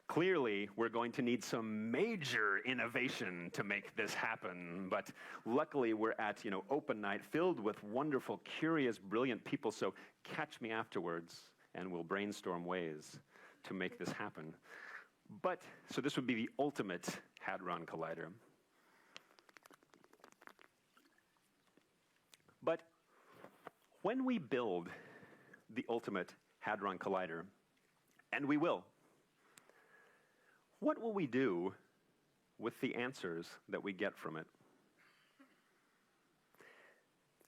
Clearly, we're going to need some major innovation to make this happen, but luckily we're at, open night filled with wonderful, curious, brilliant people, so catch me afterwards and we'll brainstorm ways to make this happen. So this would be the ultimate Hadron Collider. But when we build the ultimate Hadron Collider, and we will, what will we do with the answers that we get from it?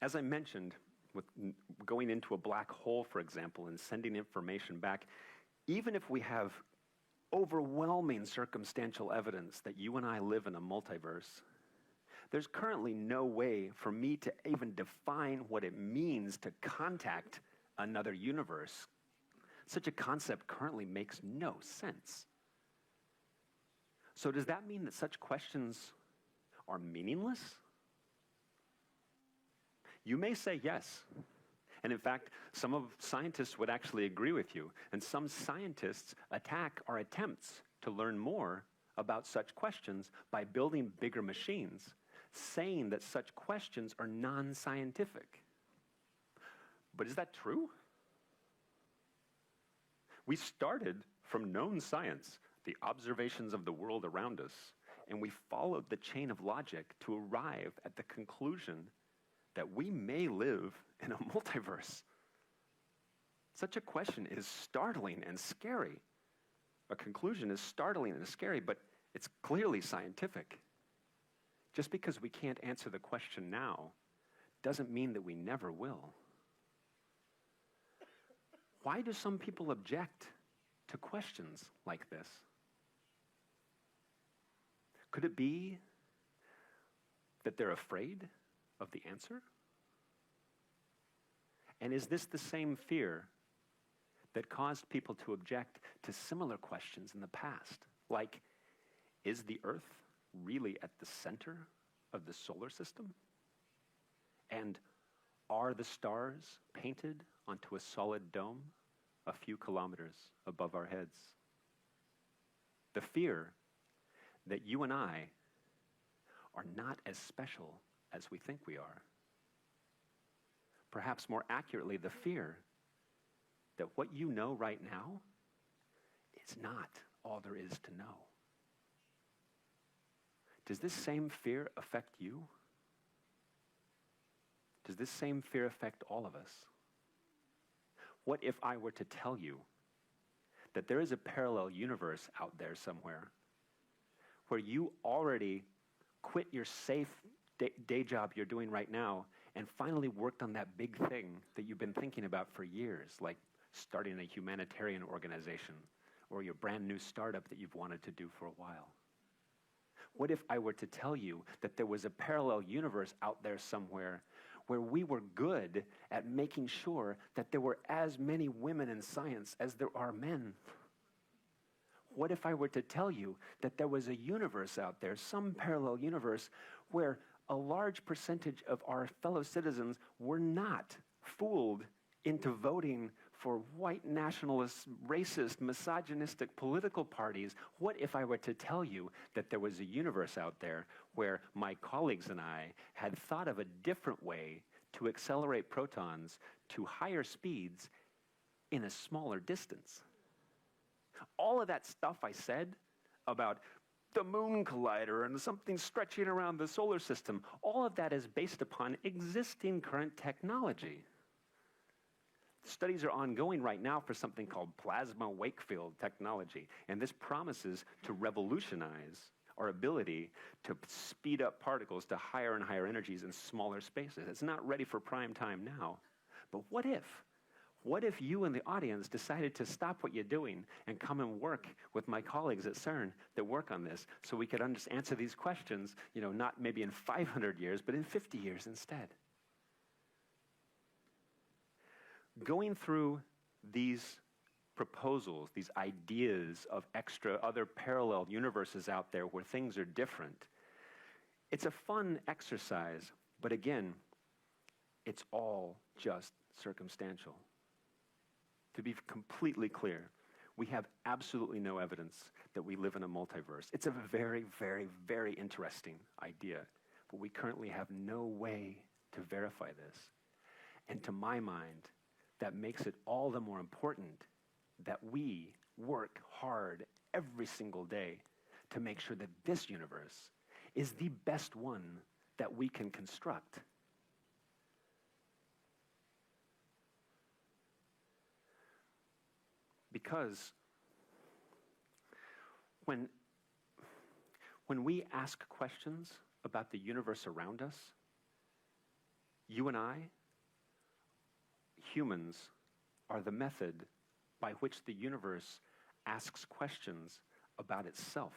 As I mentioned, with going into a black hole, for example, and sending information back, even if we have overwhelming circumstantial evidence that you and I live in a multiverse, there's currently no way for me to even define what it means to contact another universe. Such a concept currently makes no sense. So does that mean that such questions are meaningless? You may say yes. And in fact, some scientists would actually agree with you. And some scientists attack our attempts to learn more about such questions by building bigger machines, saying that such questions are non-scientific. But is that true? We started from known science, the observations of the world around us, and we followed the chain of logic to arrive at the conclusion that we may live in a multiverse. Such a question is startling and scary. A conclusion is startling and scary, but It's clearly scientific. Just because we can't answer the question now doesn't mean that we never will. Why do some people object to questions like this? Could it be that they're afraid of the answer? And is this the same fear that caused people to object to similar questions in the past? Like, is the Earth really at the center of the solar system? And are the stars painted onto a solid dome a few kilometers above our heads? The fear that you and I are not as special as we think we are. Perhaps more accurately, the fear that what you know right now is not all there is to know. Does this same fear affect you? Does this same fear affect all of us? What if I were to tell you that there is a parallel universe out there somewhere where you already quit your safe day job you're doing right now and finally worked on that big thing that you've been thinking about for years, like starting a humanitarian organization or your brand new startup that you've wanted to do for a while? What if I were to tell you that there was a parallel universe out there somewhere where we were good at making sure that there were as many women in science as there are men? What if I were to tell you that there was a universe out there, some parallel universe, where a large percentage of our fellow citizens were not fooled into voting for white nationalist, racist, misogynistic political parties? What if I were to tell you that there was a universe out there where my colleagues and I had thought of a different way to accelerate protons to higher speeds in a smaller distance? All of that stuff I said about the moon collider and something stretching around the solar system, all of that is based upon existing current technology. Studies are ongoing right now for something called plasma wake field technology, and this promises to revolutionize our ability to speed up particles to higher and higher energies in smaller spaces. It's not ready for prime time now, but what if? What if you in the audience decided to stop what you're doing and come and work with my colleagues at CERN that work on this so we could answer these questions, not maybe in 500 years, but in 50 years instead? Going through these proposals, these ideas of other parallel universes out there where things are different, it's a fun exercise, but again, it's all just circumstantial. To be completely clear, we have absolutely no evidence that we live in a multiverse. It's a very, very, very interesting idea, but we currently have no way to verify this. And to my mind, that makes it all the more important that we work hard every single day to make sure that this universe is the best one that we can construct. Because when we ask questions about the universe around us, you and I, humans, are the method by which the universe asks questions about itself.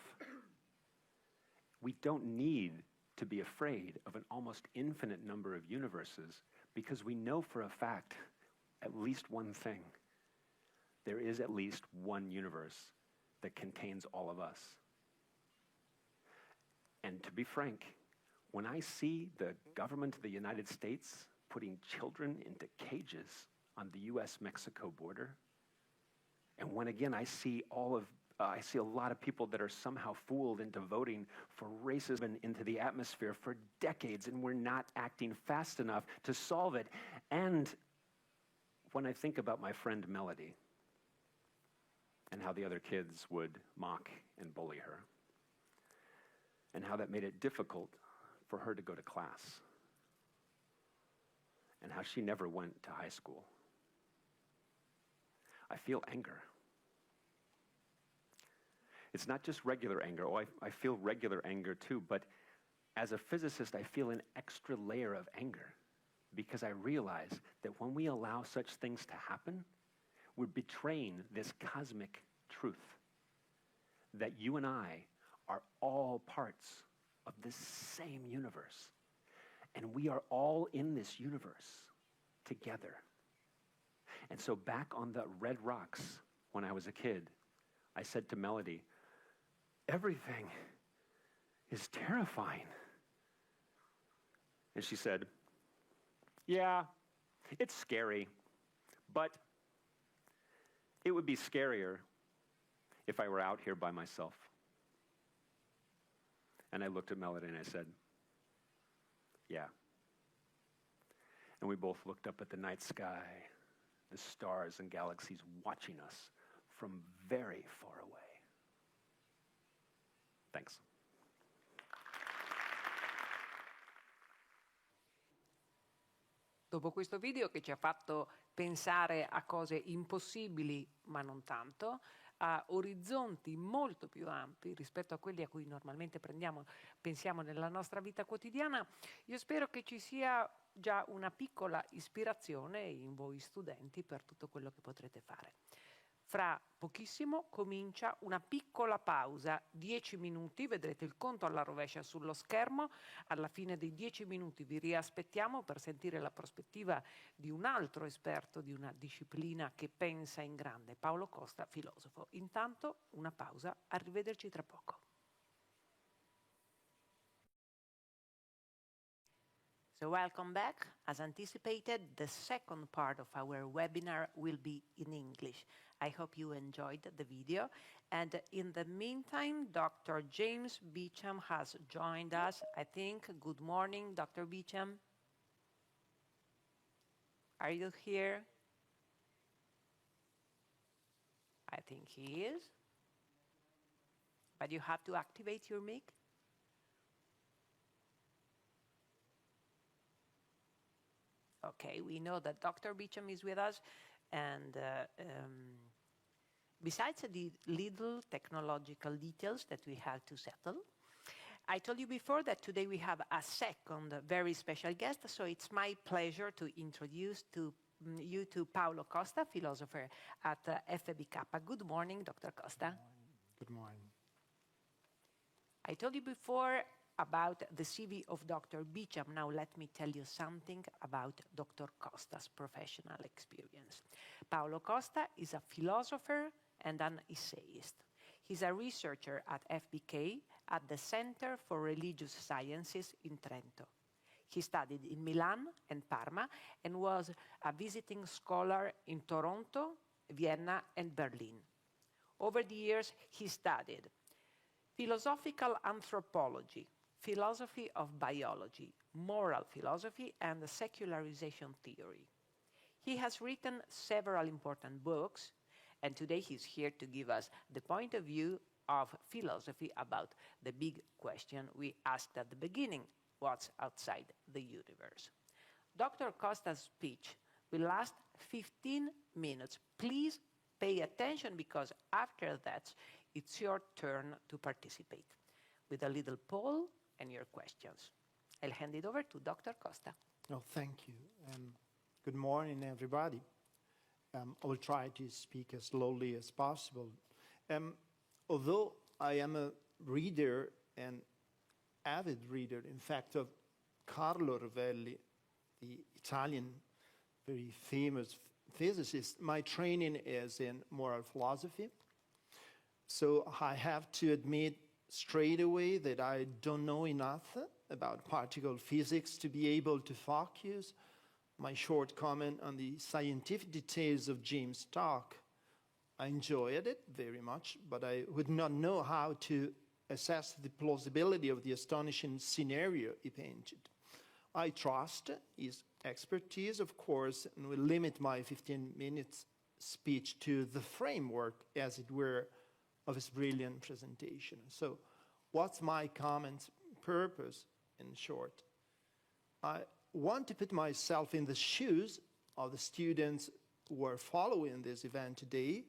We don't need to be afraid of an almost infinite number of universes because we know for a fact at least one thing. There is at least one universe that contains all of us. And to be frank, when I see the government of the United States putting children into cages on the US-Mexico border, and when again I see a lot of people that are somehow fooled into voting for racism into the atmosphere for decades, and we're not acting fast enough to solve it. And when I think about my friend Melody, and how the other kids would mock and bully her, and how that made it difficult for her to go to class, and how she never went to high school, I feel anger. It's not just regular anger. Oh, I feel regular anger too, but as a physicist, I feel an extra layer of anger because I realize that when we allow such things to happen, we're betraying this cosmic truth that you and I are all parts of this same universe. And we are all in this universe together. And so back on the red rocks, when I was a kid, I said to Melody, everything is terrifying. And she said, yeah, it's scary, but it would be scarier if I were out here by myself. And I looked at Melody and I said, yeah. And we both looked up at the night sky, the stars and galaxies watching us from very far away. Thanks. Dopo questo video che ci ha fatto pensare a cose impossibili, ma non tanto, a orizzonti molto più ampi rispetto a quelli a cui normalmente pensiamo nella nostra vita quotidiana, io spero che ci sia già una piccola ispirazione in voi studenti per tutto quello che potrete fare. Fra pochissimo comincia una piccola pausa, 10 minuti, vedrete il conto alla rovescia sullo schermo. Alla fine dei 10 minuti vi riaspettiamo per sentire la prospettiva di un altro esperto di una disciplina che pensa in grande, Paolo Costa, filosofo. Intanto una pausa, arrivederci tra poco. So welcome back. As anticipated, the second part of our webinar will be in English. I hope you enjoyed the video. And in the meantime, Dr. James Beacham has joined us, I think. Good morning, Dr. Beacham. Are you here? I think he is. But you have to activate your mic. Okay, we know that Dr. Beacham is with us, and besides the little technological details that we have to settle, I told you before that today we have a second very special guest, so it's my pleasure to introduce you to Paolo Costa, philosopher at FBK. Good morning, Dr. Costa. Good morning. I told you before about the CV of Dr. Beacham. Now let me tell you something about Dr. Costa's professional experience. Paolo Costa is a philosopher and an essayist. He's a researcher at FBK at the Center for Religious Sciences in Trento. He studied in Milan and Parma and was a visiting scholar in Toronto, Vienna, and Berlin. Over the years, he studied philosophical anthropology, philosophy of biology, moral philosophy, and the secularization theory. He has written several important books, and today he's here to give us the point of view of philosophy about the big question we asked at the beginning: what's outside the universe? Dr. Costa's speech will last 15 minutes. Please pay attention, because after that, it's your turn to participate with a little poll and your questions. I'll hand it over to Dr. Costa. Oh, thank you. Good morning, everybody. I will try to speak as slowly as possible. Although I am a reader, an avid reader, in fact, of Carlo Rovelli, the Italian, very famous physicist, my training is in moral philosophy. So I have to admit straight away that I don't know enough about particle physics to be able to focus my short comment on the scientific details of James' talk. I enjoyed it very much, but I would not know how to assess the plausibility of the astonishing scenario he painted. I trust his expertise, of course, and will limit my 15 minutes speech to the framework, as it were, of his brilliant presentation. So what's my comment purpose, in short? I want to put myself in the shoes of the students who are following this event today,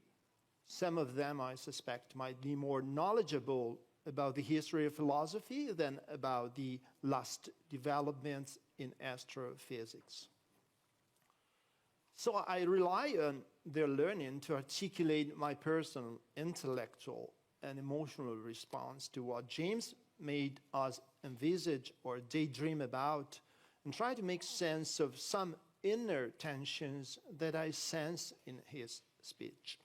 Some of them, I suspect, might be more knowledgeable about the history of philosophy than about the last developments in astrophysics. So I rely on their learning to articulate my personal intellectual and emotional response to what James made us envisage or daydream about, and try to make sense of some inner tensions that I sense in his speech.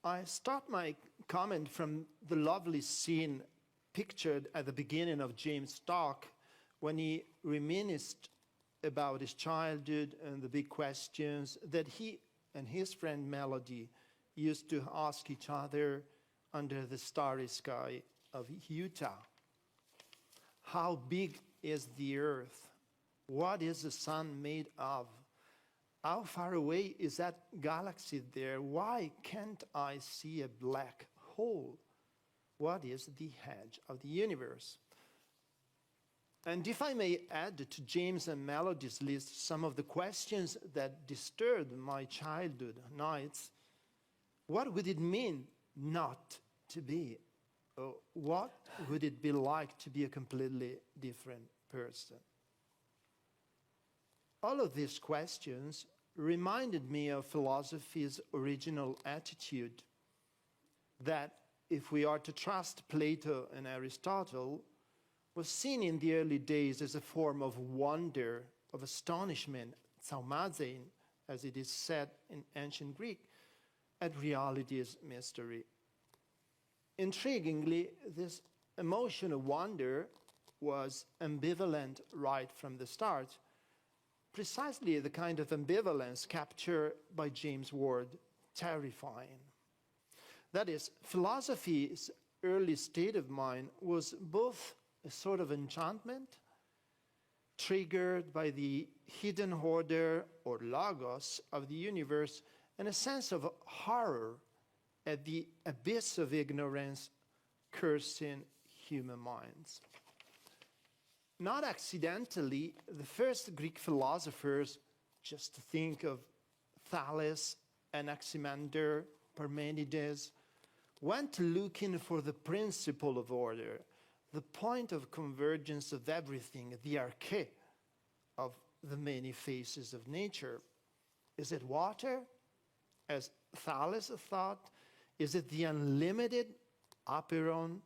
I start my comment from the lovely scene pictured at the beginning of James' talk, when he reminisced about his childhood and the big questions that he and his friend Melody used to ask each other under the starry sky of Utah. How big is the Earth? What is the sun made of? How far away is that galaxy there? Why can't I see a black hole? What is the edge of the universe? And if I may add to James and Melody's list some of the questions that disturbed my childhood nights, what would it mean not to be? What would it be like to be a completely different person? All of these questions reminded me of philosophy's original attitude, that if we are to trust Plato and Aristotle, was seen in the early days as a form of wonder, of astonishment, thaumazein, as it is said in ancient Greek, at reality's mystery. Intriguingly, this emotion of wonder was ambivalent right from the start, precisely the kind of ambivalence captured by James' word, terrifying. That is, philosophy's early state of mind was both a sort of enchantment, triggered by the hidden order or logos of the universe, and a sense of horror at the abyss of ignorance cursing human minds. Not accidentally, the first Greek philosophers, just to think of Thales, Anaximander, Parmenides, went looking for the principle of order, the point of convergence of everything, the arche of the many faces of nature. Is it water, as Thales thought? Is it the unlimited apeiron,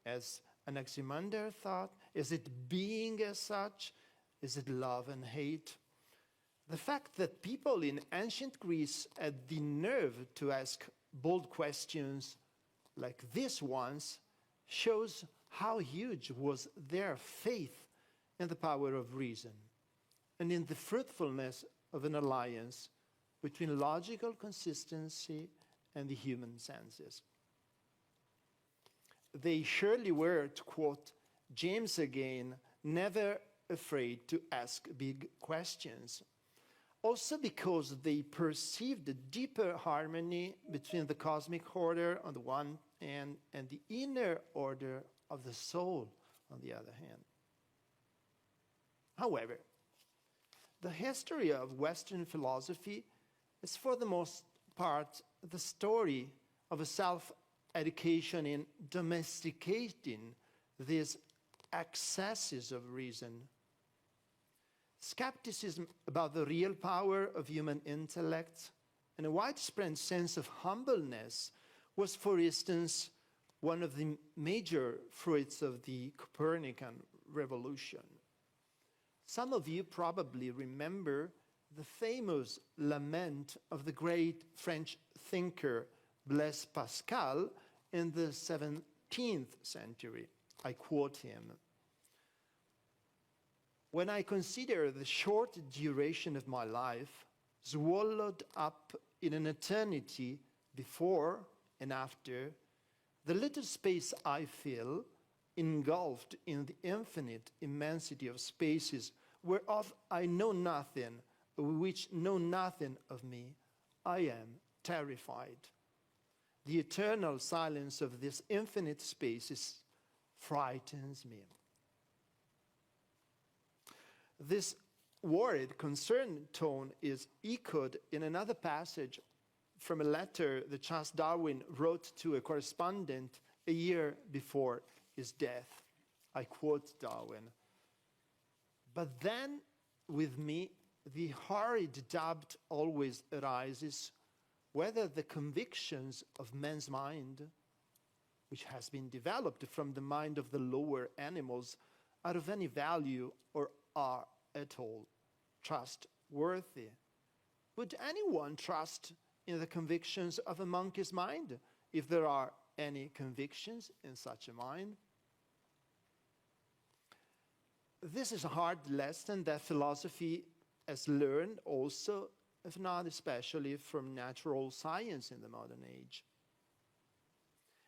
as Anaximander thought? Is it being as such? Is it love and hate? The fact that people in ancient Greece had the nerve to ask bold questions like this ones shows how huge was their faith in the power of reason and in the fruitfulness of an alliance between logical consistency and the human senses. They surely were, to quote James again, never afraid to ask big questions. Also because they perceived a deeper harmony between the cosmic order on the one hand and the inner order of the soul on the other hand. However, the history of Western philosophy is for the most part the story of a self-education in domesticating these excesses of reason. Skepticism about the real power of human intellect and a widespread sense of humbleness was, for instance, one of the major fruits of the Copernican revolution. Some of you probably remember the famous lament of the great French thinker Blaise Pascal in the 17th century. I quote him. When I consider the short duration of my life, swallowed up in an eternity before and after, the little space I fill, engulfed in the infinite immensity of spaces whereof I know nothing, which know nothing of me, I am terrified. The eternal silence of this infinite spaces frightens me. This worried, concerned tone is echoed in another passage from a letter that Charles Darwin wrote to a correspondent a year before his death. I quote Darwin, "But then, with me, the horrid doubt always arises whether the convictions of man's mind, which has been developed from the mind of the lower animals, are of any value or are at all trustworthy. Would anyone trust in the convictions of a monkey's mind, if there are any convictions in such a mind?" This is a hard lesson that philosophy has learned also, if not especially, from natural science in the modern age.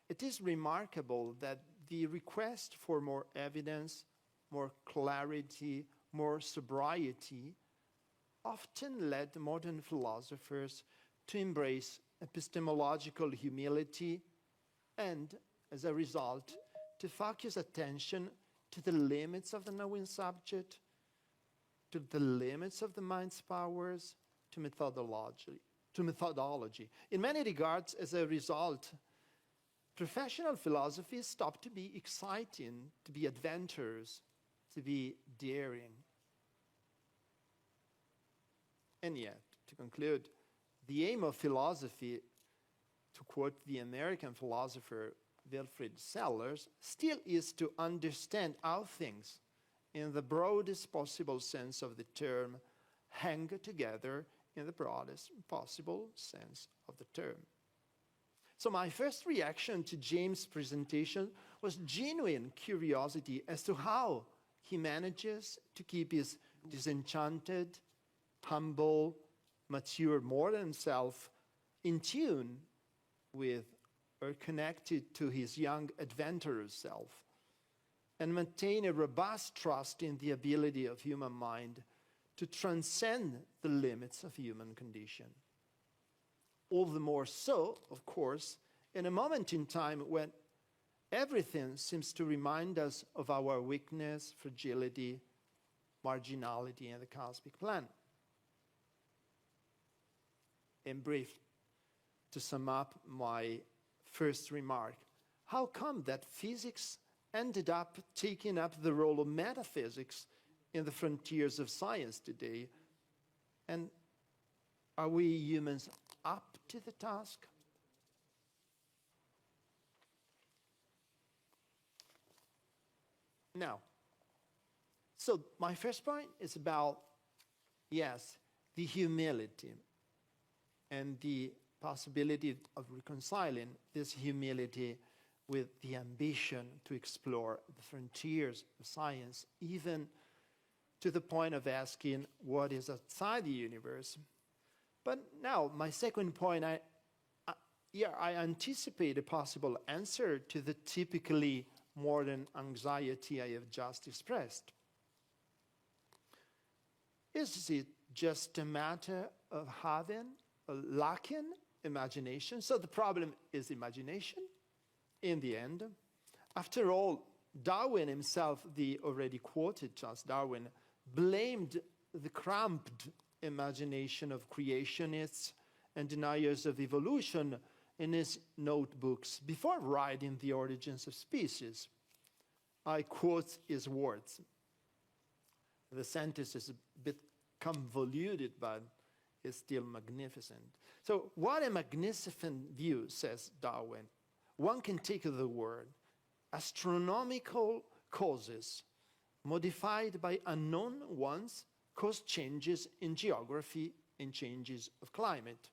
It is remarkable that the request for more evidence, more clarity, more sobriety often led modern philosophers to embrace epistemological humility and, as a result, to focus attention to the limits of the knowing subject, to the limits of the mind's powers, to methodology. In many regards, as a result, professional philosophy stopped to be exciting, to be adventurous, to be daring. And yet, to conclude, the aim of philosophy, to quote the American philosopher Wilfrid Sellers, still is to understand how things, in the broadest possible sense of the term, hang together in the broadest possible sense of the term. So my first reaction to James' presentation was genuine curiosity as to how he manages to keep his disenchanted, humble, mature modern self in tune with or connected to his young adventurous self, and maintain a robust trust in the ability of human mind to transcend the limits of human condition. All the more so, of course, in a moment in time when everything seems to remind us of our weakness, fragility, marginality in the cosmic plan. In brief, to sum up my first remark, how come that physics ended up taking up the role of metaphysics in the frontiers of science today? And are we humans up to the task? Now, so my first point is about, yes, the humility and the possibility of reconciling this humility with the ambition to explore the frontiers of science, even to the point of asking what is outside the universe. But now, my second point, I anticipate a possible answer to the typically modern anxiety I have just expressed. Is it just a matter of having or lacking imagination? So the problem is imagination in the end. After all, Darwin himself, the already quoted Charles Darwin, blamed the cramped imagination of creationists and deniers of evolution in his notebooks before writing The Origins of Species. I quote his words. The sentence is a bit convoluted, but it's still magnificent. So, what a magnificent view, says Darwin. One can take the word astronomical causes modified by unknown ones cause changes in geography and changes of climate.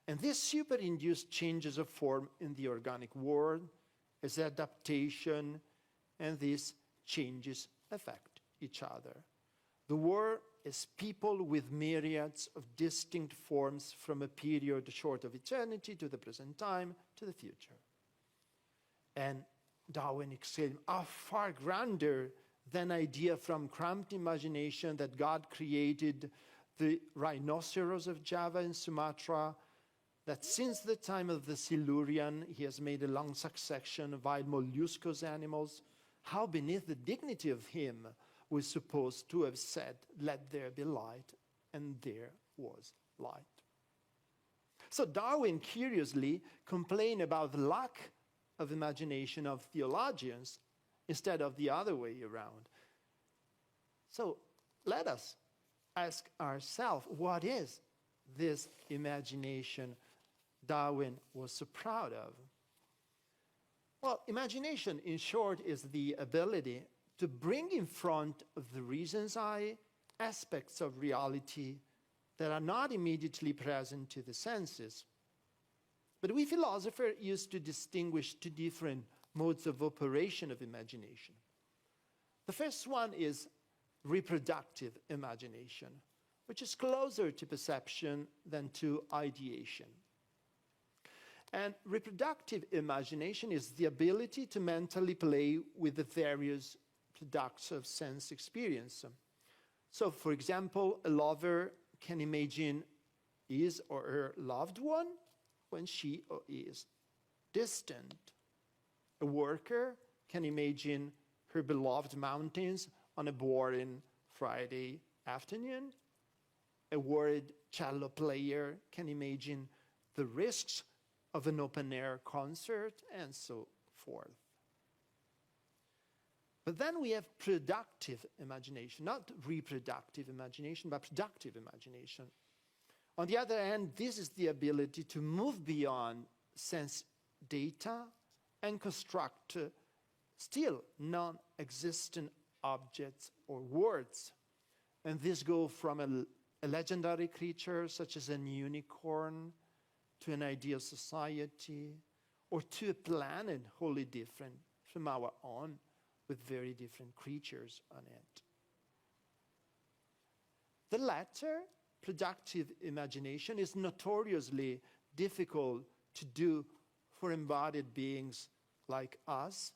And these superinduced changes of form in the organic world as adaptation, and these changes affect each other. The world is people with myriads of distinct forms from a period short of eternity to the present time to the future. And Darwin exclaimed, how far grander than idea from cramped imagination that God created the rhinoceros of Java and Sumatra, that since the time of the Silurian, he has made a long succession of wild molluscous animals. How beneath the dignity of him was supposed to have said, let there be light, and there was light. So Darwin curiously complained about the lack of imagination of theologians instead of the other way around. So let us ask ourselves, what is this imagination Darwin was so proud of? Well, imagination, in short, is the ability to bring in front of the reason's eye aspects of reality that are not immediately present to the senses. But we philosophers used to distinguish two different modes of operation of imagination. The first one is reproductive imagination, which is closer to perception than to ideation. And reproductive imagination is the ability to mentally play with the various products of sense experience. So, for example, a lover can imagine his or her loved one when she or he is distant. A worker can imagine her beloved mountains on a boring Friday afternoon. A worried cello player can imagine the risks of an open-air concert, and so forth. But then we have productive imagination, not reproductive imagination, but productive imagination. On the other hand, this is the ability to move beyond sense data and construct still non-existent objects or words. And this goes from a legendary creature such as an unicorn to an ideal society, or to a planet wholly different from our own, with very different creatures on it. The latter, productive imagination, is notoriously difficult to do for embodied beings like us.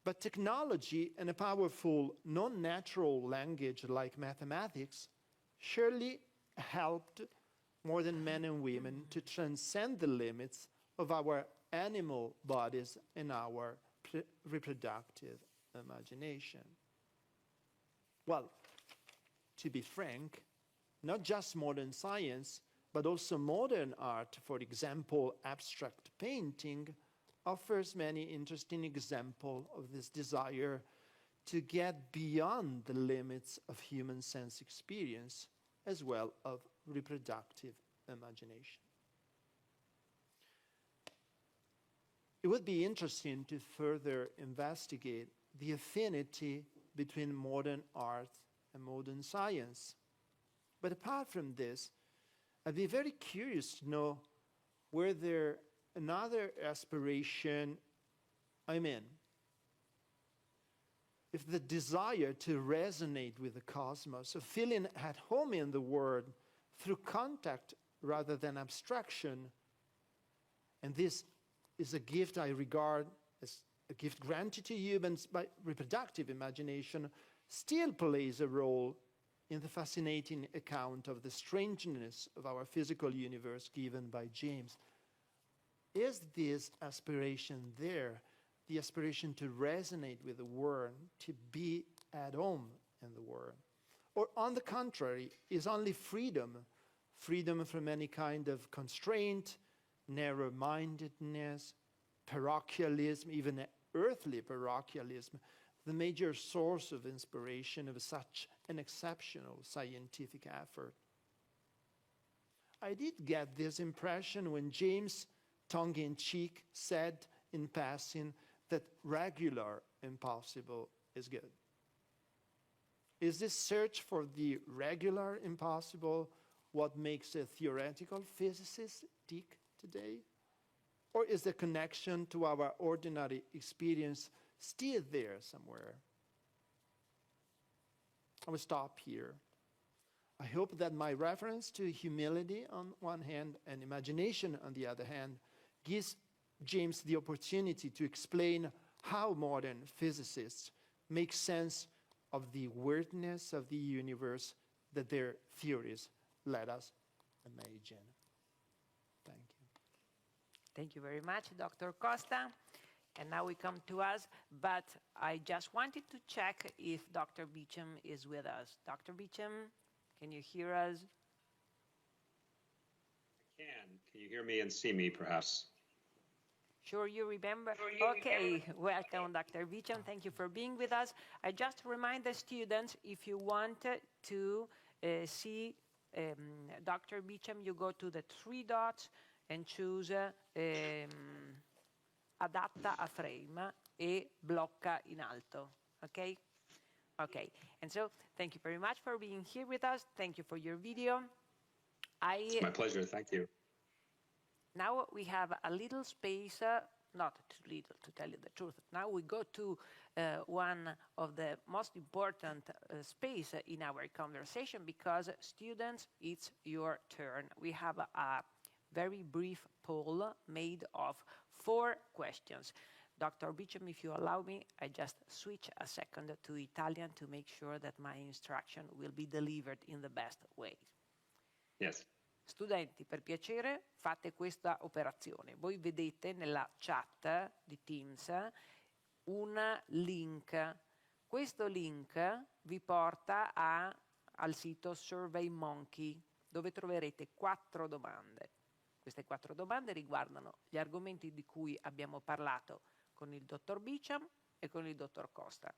But technology and a powerful non-natural language like mathematics surely helped more than men and women to transcend the limits of our animal bodies and our reproductive imagination. Well, to be frank, not just modern science, but also modern art, for example, abstract painting, offers many interesting examples of this desire to get beyond the limits of human sense experience, as well as reproductive imagination. It would be interesting to further investigate the affinity between modern art and modern science. But apart from this, I'd be very curious to know whether another aspiration I'm in, if the desire to resonate with the cosmos, of feeling at home in the world through contact rather than abstraction, and this is a gift I regard as a gift granted to humans by reproductive imagination, still plays a role in the fascinating account of the strangeness of our physical universe given by James. Is this aspiration there, the aspiration to resonate with the world, to be at home in the world? Or on the contrary, is only freedom from any kind of constraint, narrow-mindedness, parochialism, even earthly parochialism, the major source of inspiration of such an exceptional scientific effort? I did get this impression when James, tongue-in-cheek, said in passing that regular impossible is good. Is this search for the regular impossible what makes a theoretical physicist tick today? Or is the connection to our ordinary experience still there somewhere? I will stop here. I hope that my reference to humility on one hand and imagination on the other hand gives James the opportunity to explain how modern physicists make sense of the weirdness of the universe that their theories let us imagine. Thank you. Thank you very much, Dr. Costa. And now we come to us, but I just wanted to check if Dr. Beacham is with us. Dr. Beacham, can you hear us? Can you hear me and see me, perhaps? Sure, you remember. Okay, welcome, Dr. Beacham. Thank you for being with us. I just remind the students, if you want to see Dr. Beacham, you go to the three dots and choose adatta a frame e blocca in alto. Okay? Okay. And so, thank you very much for being here with us. Thank you for your video. It's my pleasure. Thank you. Now we have a little space, not too little to tell you the truth. Now we go to one of the most important space in our conversation, because students, it's your turn. We have a very brief poll made of 4 questions. Dr. Beacham, if you allow me, I just switch a second to Italian to make sure that my instruction will be delivered in the best way. Yes. Studenti, per piacere, fate questa operazione. Voi vedete nella chat di Teams un link. Questo link vi porta al sito SurveyMonkey, dove troverete 4 domande. Queste 4 domande riguardano gli argomenti di cui abbiamo parlato con il dottor Beacham e con il dottor Costa.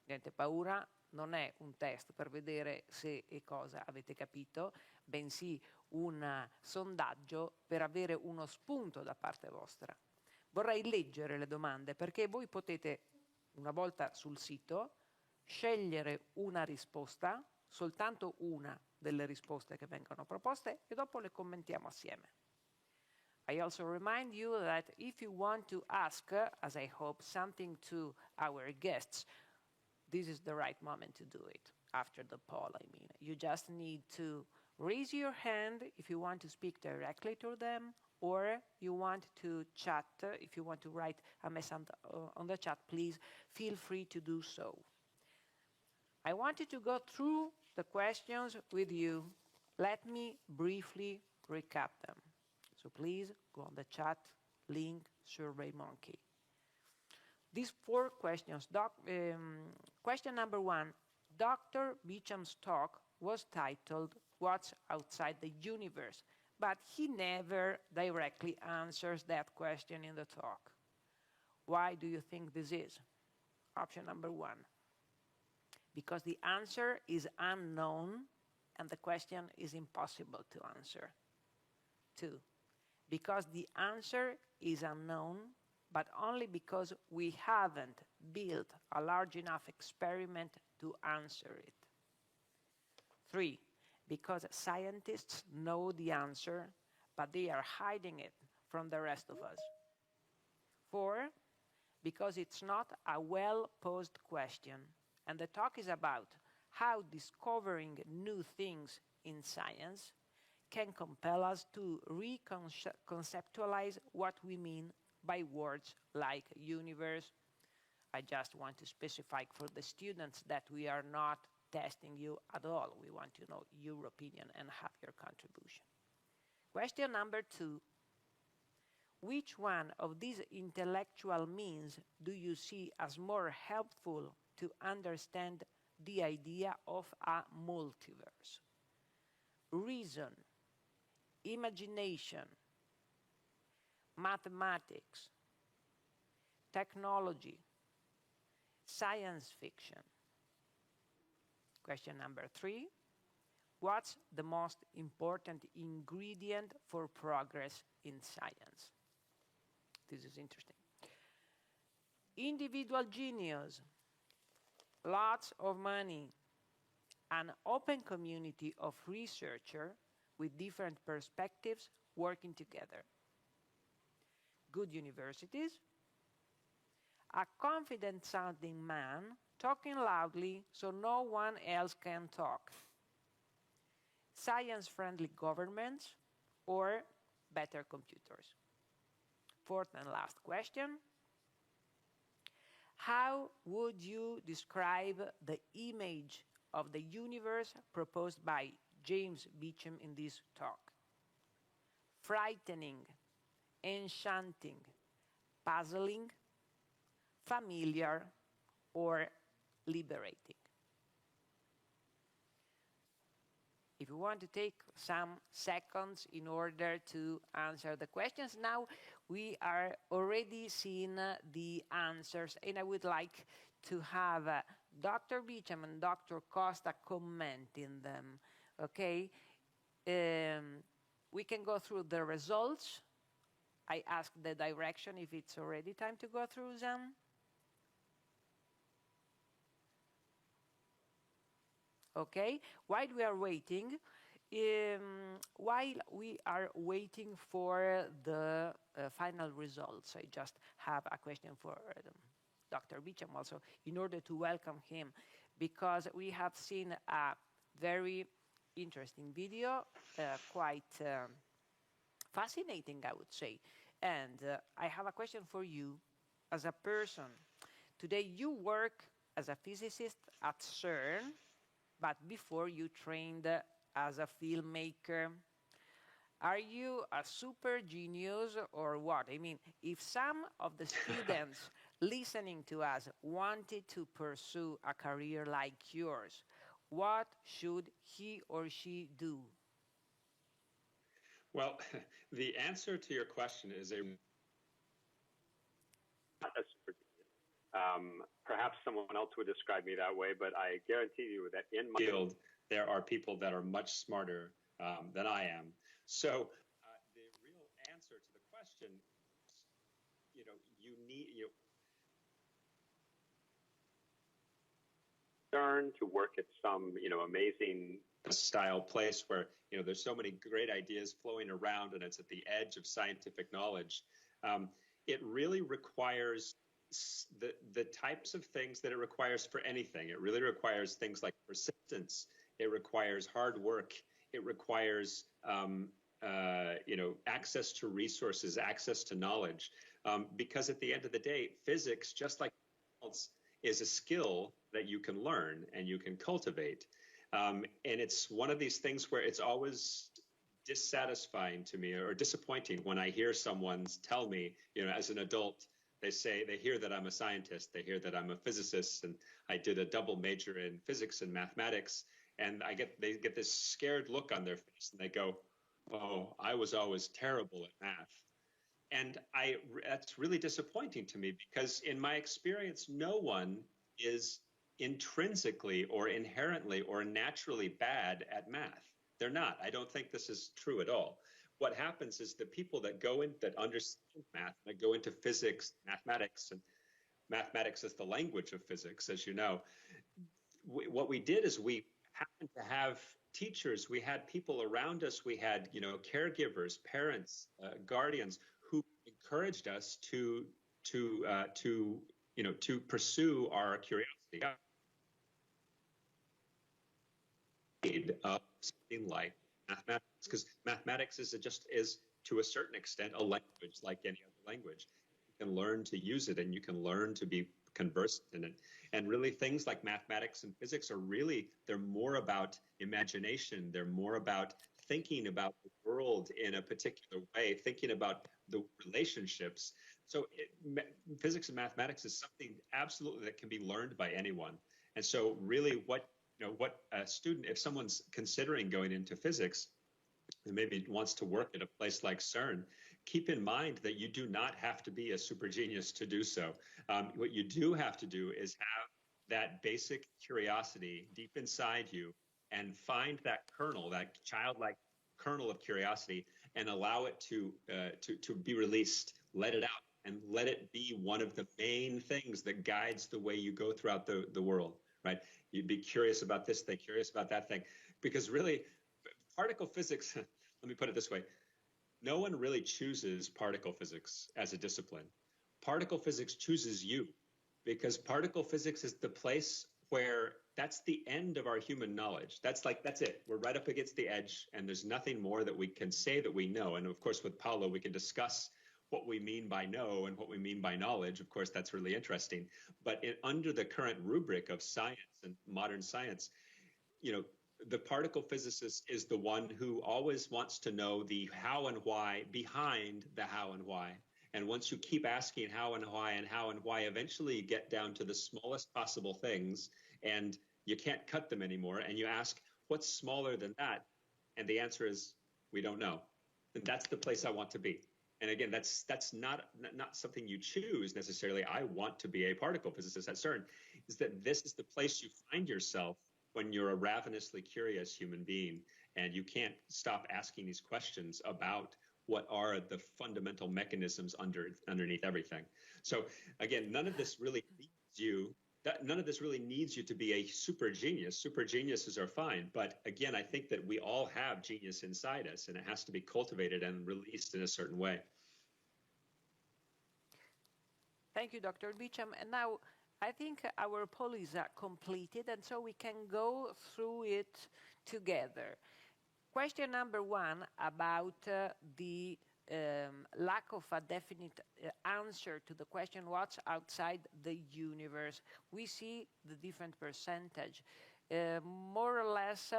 Niente paura, non è un test per vedere se e cosa avete capito, bensì un sondaggio per avere uno spunto da parte vostra. Vorrei leggere le domande, perché voi potete, una volta sul sito, scegliere una risposta, soltanto una delle risposte che vengono proposte, e dopo le commentiamo assieme. I also remind you that if you want to ask, as I hope, something to our guests, this is the right moment to do it, after the poll, I mean. You just need to raise your hand if you want to speak directly to them, or you want to chat. If you want to write a message on the chat, please feel free to do so. I wanted to go through the questions with you. Let me briefly recap them. So please go on the chat link, SurveyMonkey. These 4 questions. Question number 1. Dr. Beacham's talk was titled, "What's Outside the Universe?" But he never directly answers that question in the talk. Why do you think this is? Option number 1. Because the answer is unknown and the question is impossible to answer. 2. Because the answer is unknown, but only because we haven't built a large enough experiment to answer it. 3, because scientists know the answer, but they are hiding it from the rest of us. 4, because it's not a well-posed question, and the talk is about how discovering new things in science can compel us to reconceptualize what we mean by words like universe. I just want to specify for the students that we are not testing you at all. We want to know your opinion and have your contribution. Question number 2. Which one of these intellectual means do you see as more helpful to understand the idea of a multiverse? Reason, imagination, mathematics, technology, science fiction. Question number 3. What's the most important ingredient for progress in science? This is interesting. Individual genius, lots of money, an open community of researchers with different perspectives working together. Good universities, a confident-sounding man talking loudly so no one else can talk. Science-friendly governments or better computers. 4th and last question. How would you describe the image of the universe proposed by James Beacham in this talk? Frightening, enchanting, puzzling, familiar, or liberating? if you want to take some seconds in order to answer the questions. Now we are already seeing the answers, and I would like to have Dr. Beacham and Dr. Costa commenting them, okay? We can go through the results. I ask the direction if it's already time to go through them. Okay, while we are waiting for the final results, I just have a question for Dr. Beacham also, in order to welcome him, because we have seen a very interesting video, quite fascinating, I would say. And I have a question for you as a person. Today you work as a physicist at CERN, but before you trained as a filmmaker. Are you a super genius or what? I mean, if some of the students listening to us wanted to pursue a career like yours, what should he or she do? Well, the answer to your question is not a super genius. Perhaps someone else would describe me that way, but I guarantee you that in my field, there are people that are much smarter than I am. So the real answer to the question, you learn to work at some, amazing style place where, there's so many great ideas flowing around and it's at the edge of scientific knowledge. It really requires the types of things that it requires for anything. It really requires things like persistence. It requires hard work. It requires, access to resources, access to knowledge. Because at the end of the day, physics, just like else, is a skill that you can learn and you can cultivate. And it's one of these things where it's always dissatisfying to me or disappointing when I hear someone tell me, as an adult, they hear that I'm a scientist, they hear that I'm a physicist, and I did a double major in physics and mathematics, and they get this scared look on their face, and they go, "Oh, I was always terrible at math." And that's really disappointing to me, because in my experience, no one is intrinsically or inherently or naturally bad at math. They're not. I don't think this is true at all. What happens is the people that understand math, that go into physics, mathematics, and mathematics is the language of physics, as you know. What we did is we happened to have teachers, we had people around us, we had, caregivers, parents, guardians who encouraged us to pursue our curiosity of something like mathematics, because mathematics is to a certain extent a language like any other language. You can learn to use it and you can learn to be conversant in it. And really things like mathematics and physics they're more about imagination. They're more about thinking about the world in a particular way, thinking about the relationships. So physics and mathematics is something absolutely that can be learned by anyone. And so really what a student, if someone's considering going into physics and maybe wants to work at a place like CERN, keep in mind that you do not have to be a super genius to do so. What you do have to do is have that basic curiosity deep inside you and find that kernel, that childlike kernel of curiosity, and allow it to be released. Let it out and let it be one of the main things that guides the way you go throughout the world, right? You'd be curious about this thing, curious about that thing, because really particle physics, let me put it this way, no one really chooses particle physics as a discipline. Particle physics chooses you, because particle physics is the place where that's the end of our human knowledge. That's it. We're right up against the edge, and there's nothing more that we can say that we know. And of course, with Paolo, we can discuss what we mean by know and what we mean by knowledge. Of course, that's really interesting. But under the current rubric of science and modern science, the particle physicist is the one who always wants to know the how and why behind the how and why. And once you keep asking how and why, eventually you get down to the smallest possible things and you can't cut them anymore. And you ask, what's smaller than that? And the answer is, we don't know. And that's the place I want to be. And again, that's not something you choose necessarily. I want to be a particle physicist at CERN. Is that this is the place you find yourself when you're a ravenously curious human being, and you can't stop asking these questions about what are the fundamental mechanisms underneath everything. So again, none of this really needs you to be a super genius. Super geniuses are fine, but again, I think that we all have genius inside us, and it has to be cultivated and released in a certain way. Thank you, Dr. Beacham. And now I think our poll is completed, and so we can go through it together. Question number 1 about the lack of a definite answer to the question, what's outside the universe? We see the different percentage. More or less,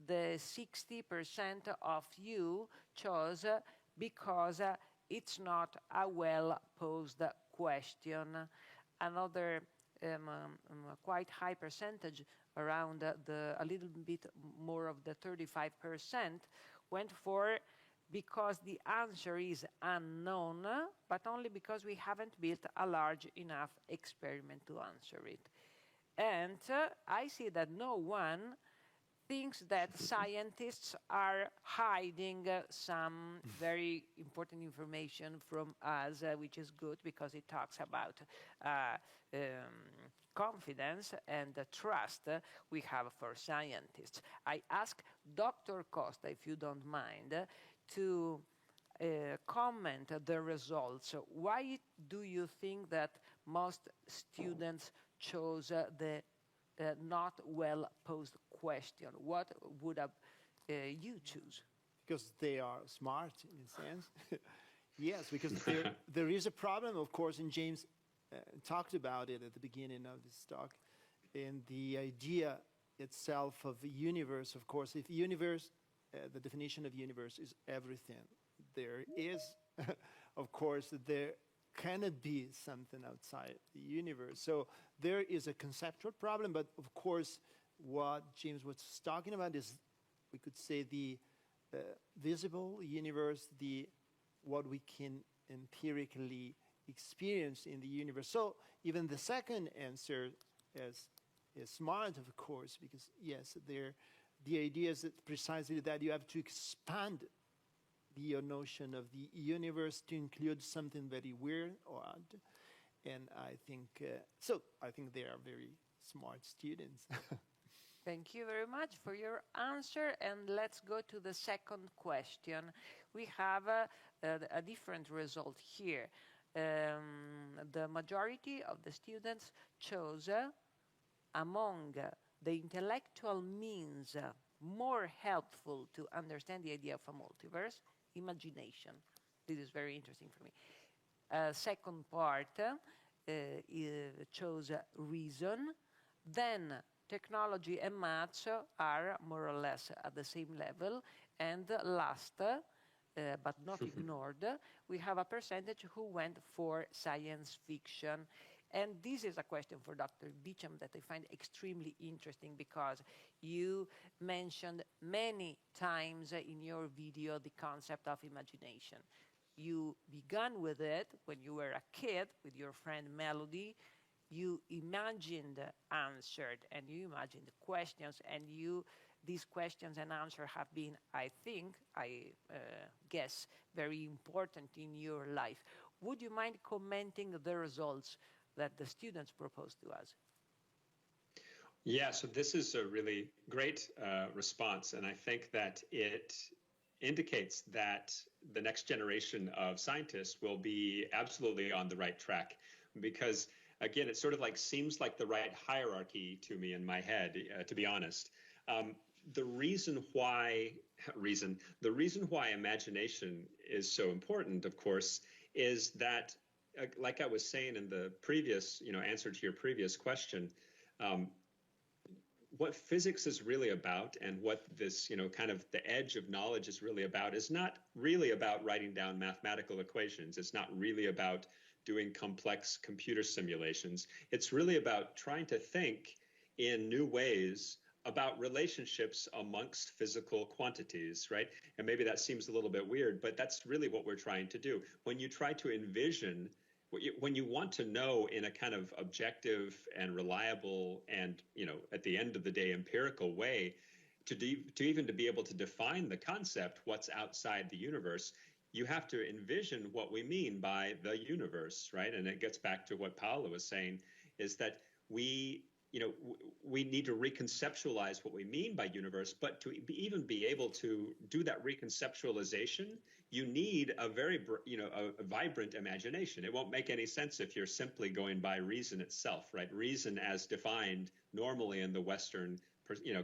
the 60% of you chose because it's not a well-posed question. Another quite high percentage, around a little bit more of the 35%, went for because the answer is unknown, but only because we haven't built a large enough experiment to answer it. And I see that no one thinks that scientists are hiding some very important information from us, which is good because it talks about confidence and the trust we have for scientists. I ask Dr. Costa, if you don't mind, to comment the results. Why do you think that most students chose the not well-posed question? What would you choose? Because they are smart, in a sense. Yes, because there is a problem, of course, and James talked about it at the beginning of this talk, in the idea itself of the universe. Of course, if universe, the definition of universe is everything, there is, of course, there cannot be something outside the universe. So there is a conceptual problem, but of course, what James was talking about is, we could say, the visible universe, what we can empirically experience in the universe. So even the second answer is smart, of course, because yes, the idea is that precisely that you have to expand your notion of the universe to include something very weird or odd. And I think, I think they are very smart students. Thank you very much for your answer. And let's go to the second question. We have a different result here. The majority of the students chose among the intellectual means more helpful to understand the idea of a multiverse, imagination. This is very interesting for me. Second part chose reason. Then technology and maths are more or less at the same level. And last, but not ignored, we have a percentage who went for science fiction. And this is a question for Dr. Beacham that I find extremely interesting, because you mentioned many times in your video the concept of imagination. You began with it when you were a kid with your friend Melody. You imagined, answered, and you imagined questions, and these questions and answers have been, I guess, very important in your life. Would you mind commenting the results that the students proposed to us? Yeah, so this is a really great response, and I think that it indicates that the next generation of scientists will be absolutely on the right track, because again, it sort of like seems like the right hierarchy to me in my head, to be honest. The reason why imagination is so important, of course, is that, like I was saying in the previous, answer to your previous question, what physics is really about, and what this, kind of the edge of knowledge is really about, is not really about writing down mathematical equations. It's not really about doing complex computer simulations. It's really about trying to think in new ways about relationships amongst physical quantities, right? And maybe that seems a little bit weird, but that's really what we're trying to do. When you try to envision, when you want to know in a kind of objective and reliable and, at the end of the day, empirical way, to even to be able to define the concept, what's outside the universe, you have to envision what we mean by the universe, right? And it gets back to what Paolo was saying, is that we need to reconceptualize what we mean by universe, but to even be able to do that reconceptualization, you need a very, a vibrant imagination. It won't make any sense if you're simply going by reason itself, right? Reason as defined normally in the Western,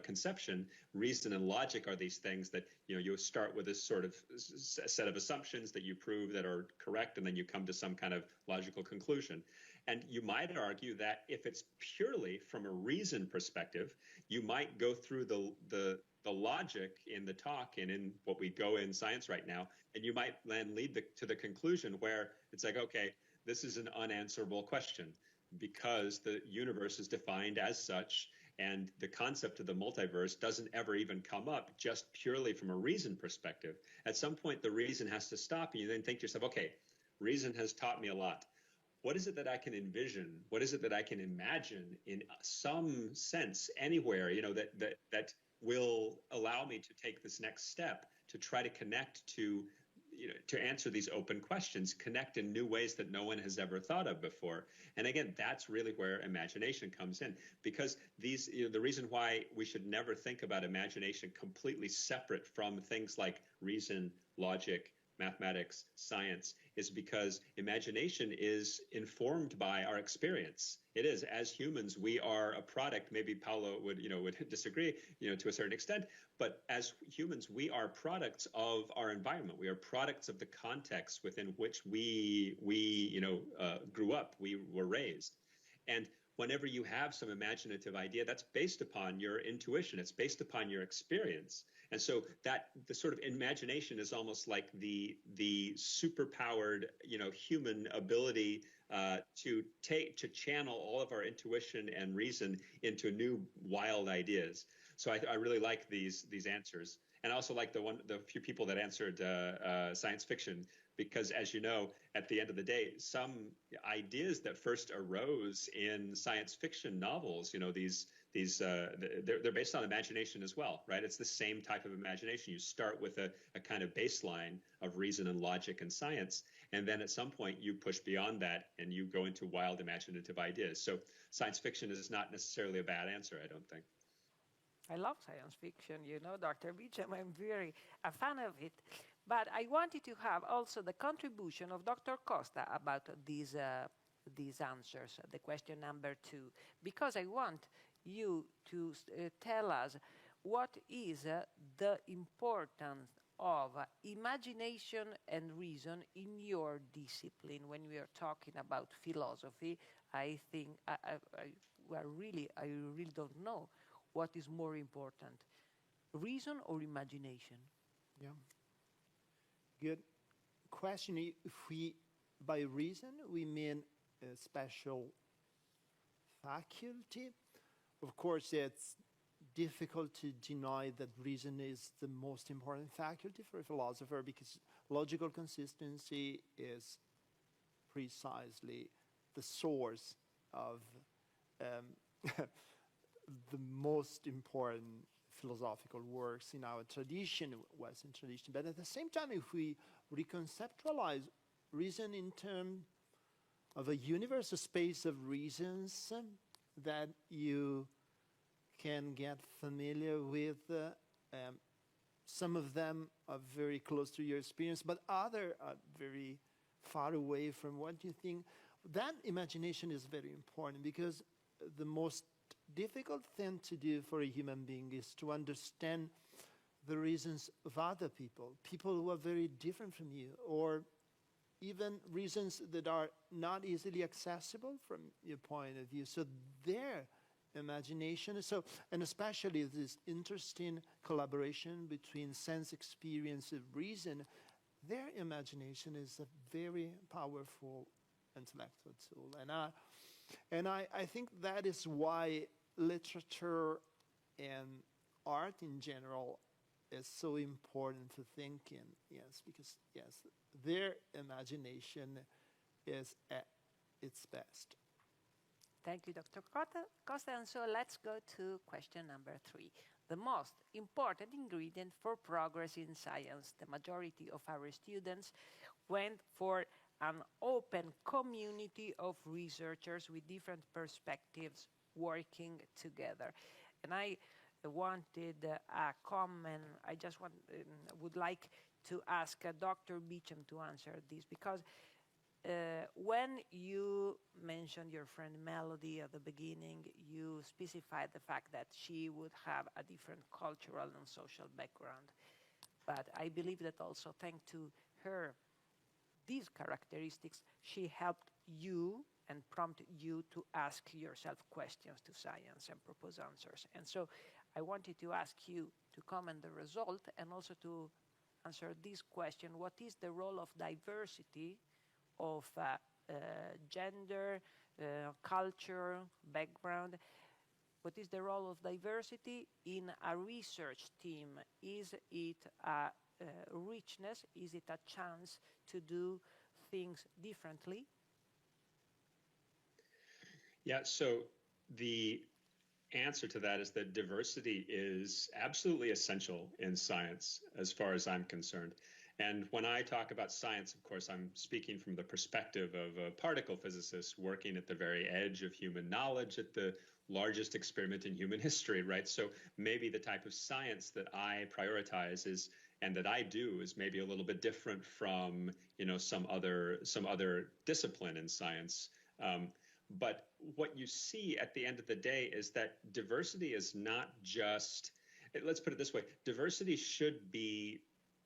conception, reason and logic are these things that, you start with this sort of set of assumptions that you prove that are correct, and then you come to some kind of logical conclusion. And you might argue that if it's purely from a reason perspective, you might go through the logic in the talk and in what we go in science right now, and you might then lead to the conclusion where it's like, okay, this is an unanswerable question because the universe is defined as such, and the concept of the multiverse doesn't ever even come up just purely from a reason perspective. At some point, the reason has to stop, and you then think to yourself, okay, reason has taught me a lot. What is it that I can envision? What is it that I can imagine in some sense anywhere, that will allow me to take this next step to try to connect to, to answer these open questions, connect in new ways that no one has ever thought of before. And again, that's really where imagination comes in, because these, the reason why we should never think about imagination completely separate from things like reason, logic, mathematics, science, is because imagination is informed by our experience. It is, as humans, we are a product. Maybe Paolo would disagree, to a certain extent, but as humans, we are products of our environment. We are products of the context within which we grew up, we were raised. And whenever you have some imaginative idea, that's based upon your intuition. It's based upon your experience. And so that the sort of imagination is almost like the superpowered, human ability to channel all of our intuition and reason into new wild ideas. So I really like these answers, and I also like the few people that answered science fiction, because as you know, at the end of the day, some ideas that first arose in science fiction novels, they're based on imagination as well, right? It's the same type of imagination. You start with a kind of baseline of reason and logic and science, and then at some point you push beyond that and you go into wild imaginative ideas. So science fiction is not necessarily a bad answer, I don't think. I love science fiction, Dr. Beacham. I'm very a fan of it. But I wanted to have also the contribution of Dr. Costa about these answers, the question number 2, because I want you to tell us what is the importance of imagination and reason in your discipline. When we are talking about philosophy, I think I really don't know what is more important, reason or imagination. Yeah. Good question. If by reason, we mean a special faculty. Of course, it's difficult to deny that reason is the most important faculty for a philosopher, because logical consistency is precisely the source of the most important philosophical works in our tradition, Western tradition. But at the same time, if we reconceptualize reason in terms of a universe, a space of reasons that you can get familiar with, some of them are very close to your experience, but others are very far away from what you think. That imagination is very important, because the most difficult thing to do for a human being is to understand the reasons of other people who are very different from you, or even reasons that are not easily accessible from your point of view. So their imagination, and especially this interesting collaboration between sense experience and reason, their imagination is a very powerful intellectual tool. And I think that is why literature and art in general is so important to think in, yes, because, yes, their imagination is at its best. Thank you, Dr. Costa. And so let's go to question number 3. The most important ingredient for progress in science. The majority of our students went for an open community of researchers with different perspectives working together. And I wanted a comment. I just would like to ask Dr. Beacham to answer this, because when you mentioned your friend Melody at the beginning, you specified the fact that she would have a different cultural and social background. But I believe that also thanks to her, these characteristics, she helped you and prompted you to ask yourself questions to science and propose answers. And so I wanted to ask you to comment the result and also to answer this question: what is the role of diversity of gender, culture, background? What is the role of diversity in a research team? Is it a richness? Is it a chance to do things differently? Yeah, so the answer to that is that diversity is absolutely essential in science, as far as I'm concerned. And when I talk about science, of course, I'm speaking from the perspective of a particle physicist working at the very edge of human knowledge at the largest experiment in human history, right? So maybe the type of science that I prioritize is, and that I do, is maybe a little bit different from, you know, some other discipline in science. But what you see at the end of the day is that diversity is not just, let's put it this way, diversity should be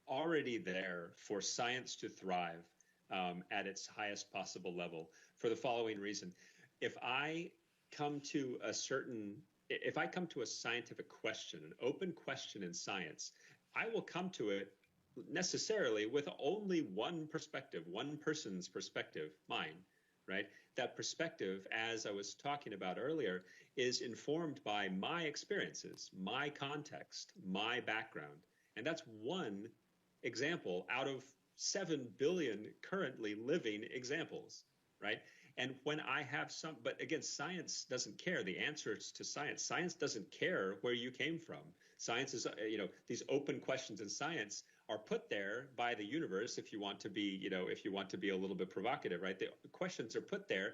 already there for science to thrive at its highest possible level, for the following reason. If I come to a scientific question, an open question in science, I will come to it necessarily with only one perspective, one person's perspective, mine, right? That perspective, as I was talking about earlier, is informed by my experiences, my context, my background. And that's one example out of 7 billion currently living examples, right? And when I have some, but again, science doesn't care. The answers to science doesn't care where you came from. Science is, you know, these open questions in science are put there by the universe, if you want to be, you know, if you want to be a little bit provocative, right? The questions are put there,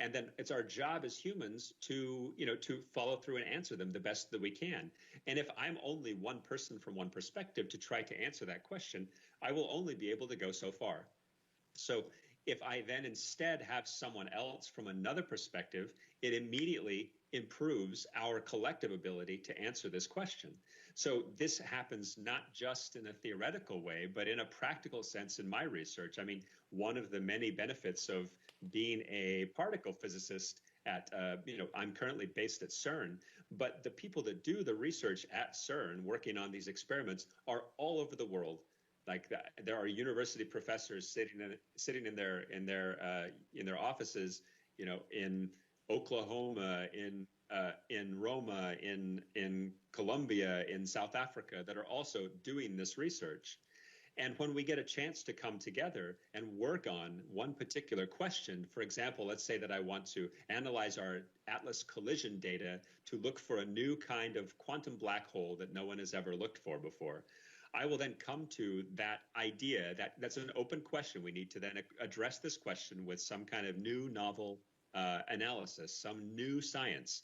and then it's our job as humans to, you know, to follow through and answer them the best that we can. And if I'm only one person from one perspective to try to answer that question, I will only be able to go so far. So if I then instead have someone else from another perspective, it immediately improves our collective ability to answer this question. So this happens not just in a theoretical way, but in a practical sense in my research. I mean, one of the many benefits of being a particle physicist at, you know, I'm currently based at CERN, but the people that do the research at CERN working on these experiments are all over the world. Like there are university professors sitting in their offices, you know, in Oklahoma, in Roma, in Colombia, in South Africa, that are also doing this research. And when we get a chance to come together and work on one particular question, for example, let's say that I want to analyze our Atlas collision data to look for a new kind of quantum black hole that no one has ever looked for before. I will then come to that idea that's an open question. We need to then address this question with some kind of new novel analysis, some new science.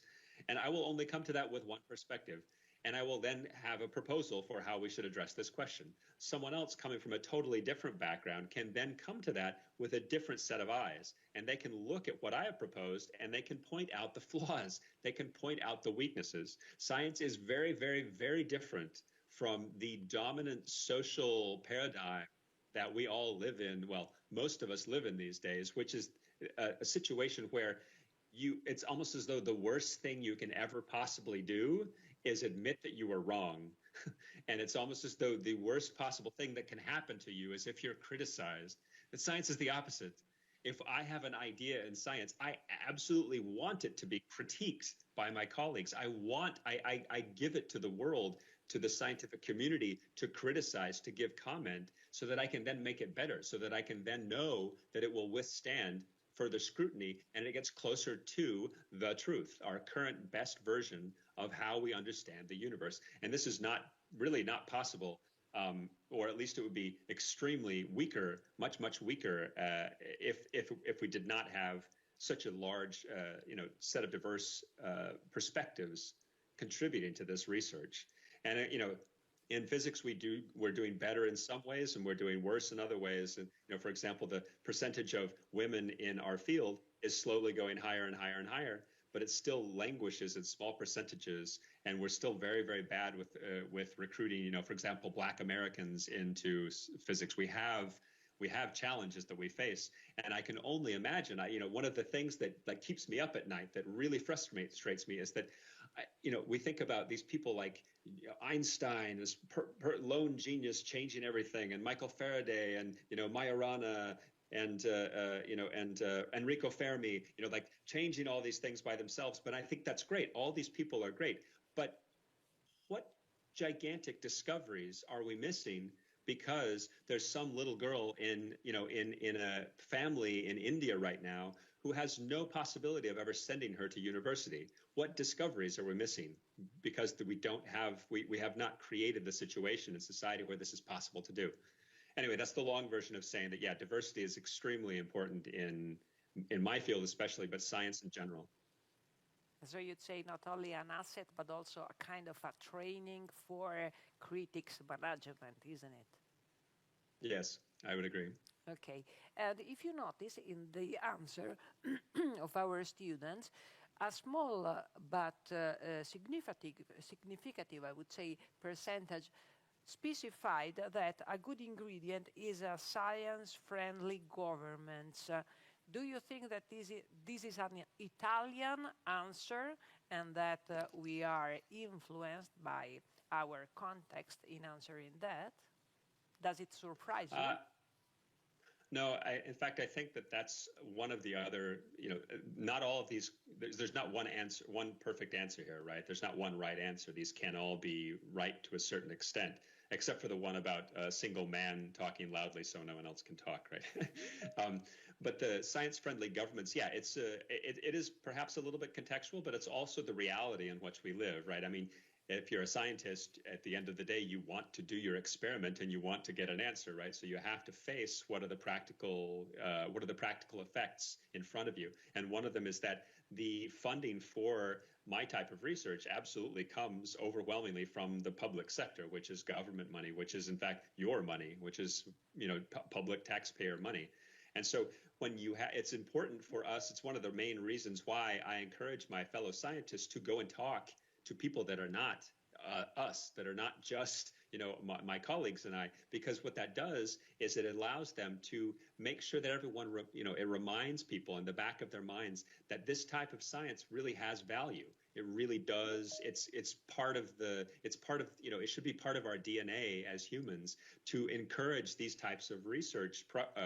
And I will only come to that with one perspective. And I will then have a proposal for how we should address this question. Someone else coming from a totally different background can then come to that with a different set of eyes. And they can look at what I have proposed and they can point out the flaws. They can point out the weaknesses. Science is very, very, very different from the dominant social paradigm that we all live in, well, most of us live in these days, which is a situation where it's almost as though the worst thing you can ever possibly do is admit that you were wrong. And it's almost as though the worst possible thing that can happen to you is if you're criticized. But science is the opposite. If I have an idea in science, I absolutely want it to be critiqued by my colleagues. I give it to the world, to the scientific community to criticize, to give comment, so that I can then make it better, so that I can then know that it will withstand further scrutiny and it gets closer to the truth, our current best version of how we understand the universe. And this is really not possible, or at least it would be extremely weaker, much weaker, if we did not have such a large, set of diverse perspectives contributing to this research. And in physics, we're doing better in some ways, and we're doing worse in other ways. And for example, the percentage of women in our field is slowly going higher and higher and higher, but it still languishes in small percentages, and we're still very, very bad with recruiting. For example, Black Americans into physics. We have challenges that we face, and I can only imagine. One of the things that keeps me up at night, that really frustrates me, is that we think about these people like Einstein, this lone genius changing everything, and Michael Faraday, and Majorana, and Enrico Fermi, like changing all these things by themselves. But I think that's great. All these people are great. But what gigantic discoveries are we missing because there's some little girl in a family in India right now who has no possibility of ever sending her to university? What discoveries are we missing because we have not created the situation in society where this is possible to do? Anyway, that's the long version of saying that, yeah, diversity is extremely important in my field especially, but science in general. So you'd say not only an asset, but also a kind of a training for critics management, isn't it? Yes, I would agree. Okay, and if you notice in the answer of our students, a small but significant, I would say, percentage specified that a good ingredient is a science-friendly government. Do you think that this is an Italian answer and that we are influenced by our context in answering that? Does it surprise you? No, in fact, I think that that's one of the other, not all of these, there's not one answer, one perfect answer here, right? There's not one right answer. These can all be right to a certain extent, except for the one about a single man talking loudly so no one else can talk, right? But the science-friendly governments, yeah, it is perhaps a little bit contextual, but it's also the reality in which we live, right? I mean, if you're a scientist, at the end of the day, you want to do your experiment and you want to get an answer, right? So you have to face what are the practical effects in front of you. And one of them is that the funding for my type of research absolutely comes overwhelmingly from the public sector, which is government money, which is in fact your money, which is public taxpayer money. And so when it's important for us. It's one of the main reasons why I encourage my fellow scientists to go and talk to people that are not us, that are not just my colleagues and I, because what that does is it allows them to make sure that everyone it reminds people in the back of their minds that this type of science really has value. It really does. It's part of it should be part of our DNA as humans to encourage these types of research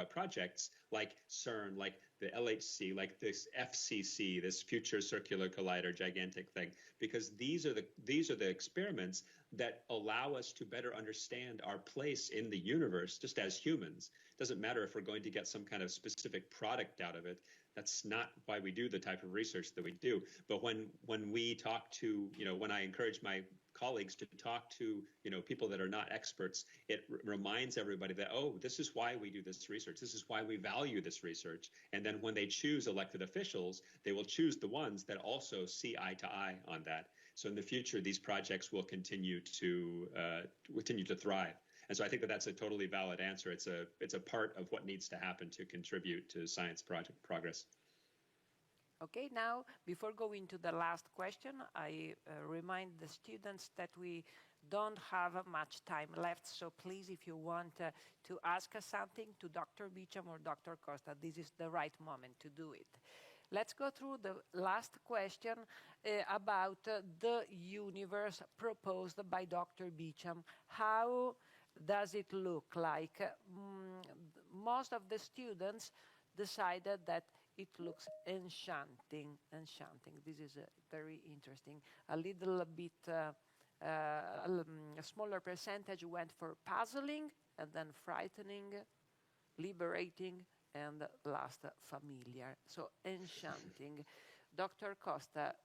projects like CERN, like the LHC, like this FCC, this Future Circular Collider, gigantic thing, because these are the experiments that allow us to better understand our place in the universe just as humans. It doesn't matter if we're going to get some kind of specific product out of it. That's not why we do the type of research that we do. But when we talk to, when I encourage my colleagues to talk to, people that are not experts, it reminds everybody that, oh, this is why we do this research. This is why we value this research. And then when they choose elected officials, they will choose the ones that also see eye to eye on that. So in the future, these projects will continue to thrive. And so I think that that's a totally valid answer. It's a part of what needs to happen to contribute to science project progress. Okay, now, before going to the last question, I remind the students that we don't have much time left, so please, if you want to ask us something to Dr. Beacham or Dr. Costa, this is the right moment to do it. Let's go through the last question about the universe proposed by Dr. Beacham. How does it look like? Most of the students decided that it looks enchanting. This is very interesting. A little bit, a smaller percentage went for puzzling, and then frightening, liberating, and last, familiar. So enchanting. Dr. Costa,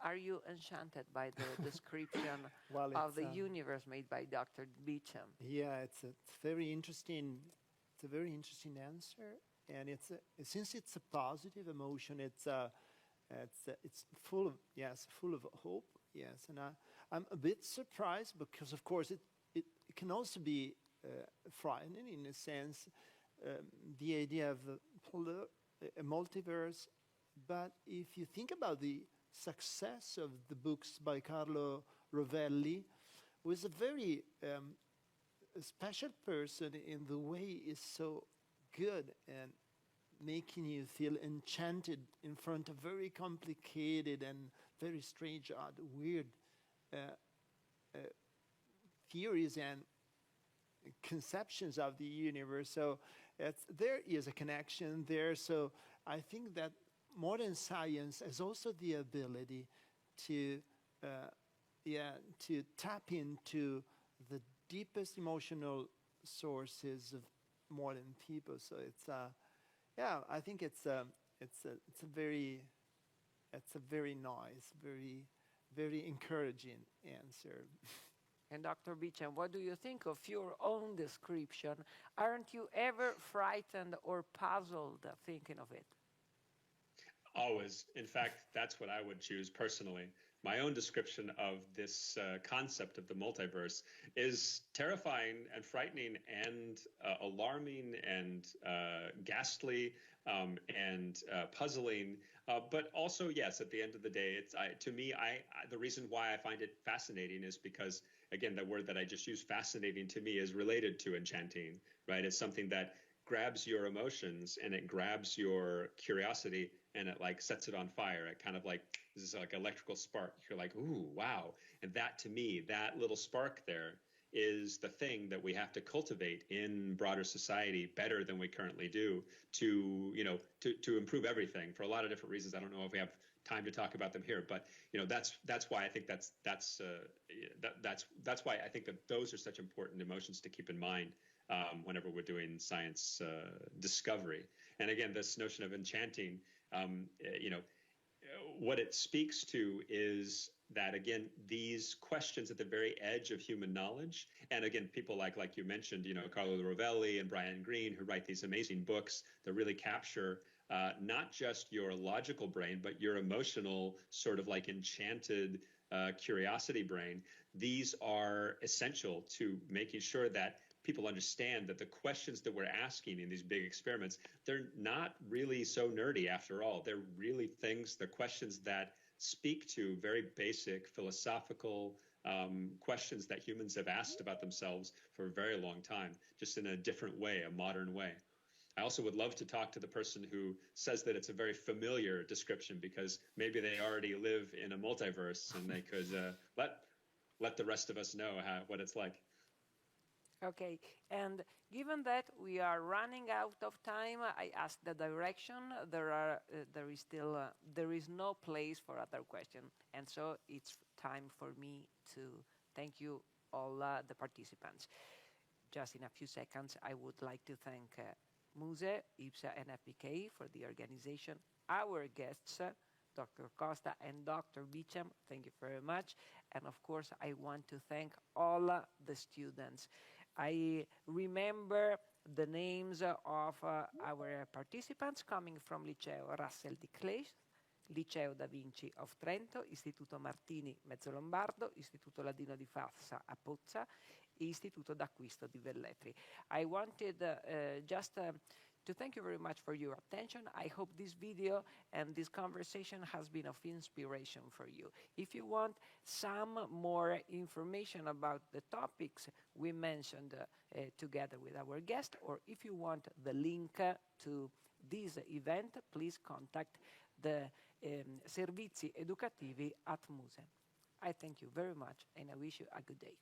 are you enchanted by the description of the universe made by Dr. Beacham? Yeah, it's very interesting. It's a very interesting answer, and since it's a positive emotion, it's full of hope. Yes, and I'm a bit surprised because, of course, it can also be frightening in a sense. The idea of a multiverse, but if you think about the success of the books by Carlo Rovelli, was a very special person in the way he's so good and making you feel enchanted in front of very complicated and very strange, odd, weird theories and conceptions of the universe. So there is a connection there. So I think that modern science has also the ability to tap into the deepest emotional sources of modern people. So I think it's a very nice, very encouraging answer. And Dr. Beacham, what do you think of your own description? Aren't you ever frightened or puzzled thinking of it? Always. In fact, that's what I would choose personally. My own description of this concept of the multiverse is terrifying and frightening and alarming and ghastly and puzzling. But also, yes, at the end of the day, to me, the reason why I find it fascinating is because, again, the word that I just used, fascinating, to me is related to enchanting, right? It's something that grabs your emotions and it grabs your curiosity and it like sets it on fire. It kind of like, this is like electrical spark. You're like, ooh, wow. And that, to me, that little spark there is the thing that we have to cultivate in broader society better than we currently do to improve everything for a lot of different reasons. I don't know if we have time to talk about them here, but that's why I think that's why I think that those are such important emotions to keep in mind whenever we're doing science discovery. And again, this notion of enchanting, what it speaks to is that, again, these questions at the very edge of human knowledge, and again, people like you mentioned, Carlo Rovelli and Brian Greene, who write these amazing books that really capture not just your logical brain, but your emotional sort of like enchanted curiosity brain. These are essential to making sure that people understand that the questions that we're asking in these big experiments, they're not really so nerdy after all. They're really they're questions that speak to very basic philosophical questions that humans have asked about themselves for a very long time, just in a different way, a modern way. I also would love to talk to the person who says that it's a very familiar description, because maybe they already live in a multiverse and they could let the rest of us know what it's like. Okay, and given that we are running out of time, I asked the direction. There is no place for other questions, and so it's time for me to thank you all the participants. Just in a few seconds, I would like to thank MUSE, IBSA, and FPK for the organization. Our guests, Dr. Costa and Dr. Beacham, thank you very much. And of course, I want to thank all the students. I remember the names of our participants coming from Liceo Russell di Clay, Liceo Da Vinci of Trento, Istituto Martini Mezzolombardo, Istituto Ladino di Fassa a Pozza, e Istituto d'Acquisto di Velletri. I wanted just to thank you very much for your attention. I hope this video and this conversation has been of inspiration for you. If you want some more information about the topics we mentioned together with our guest, or if you want the link to this event, please contact the Servizi Educativi at MUSE. I thank you very much and I wish you a good day.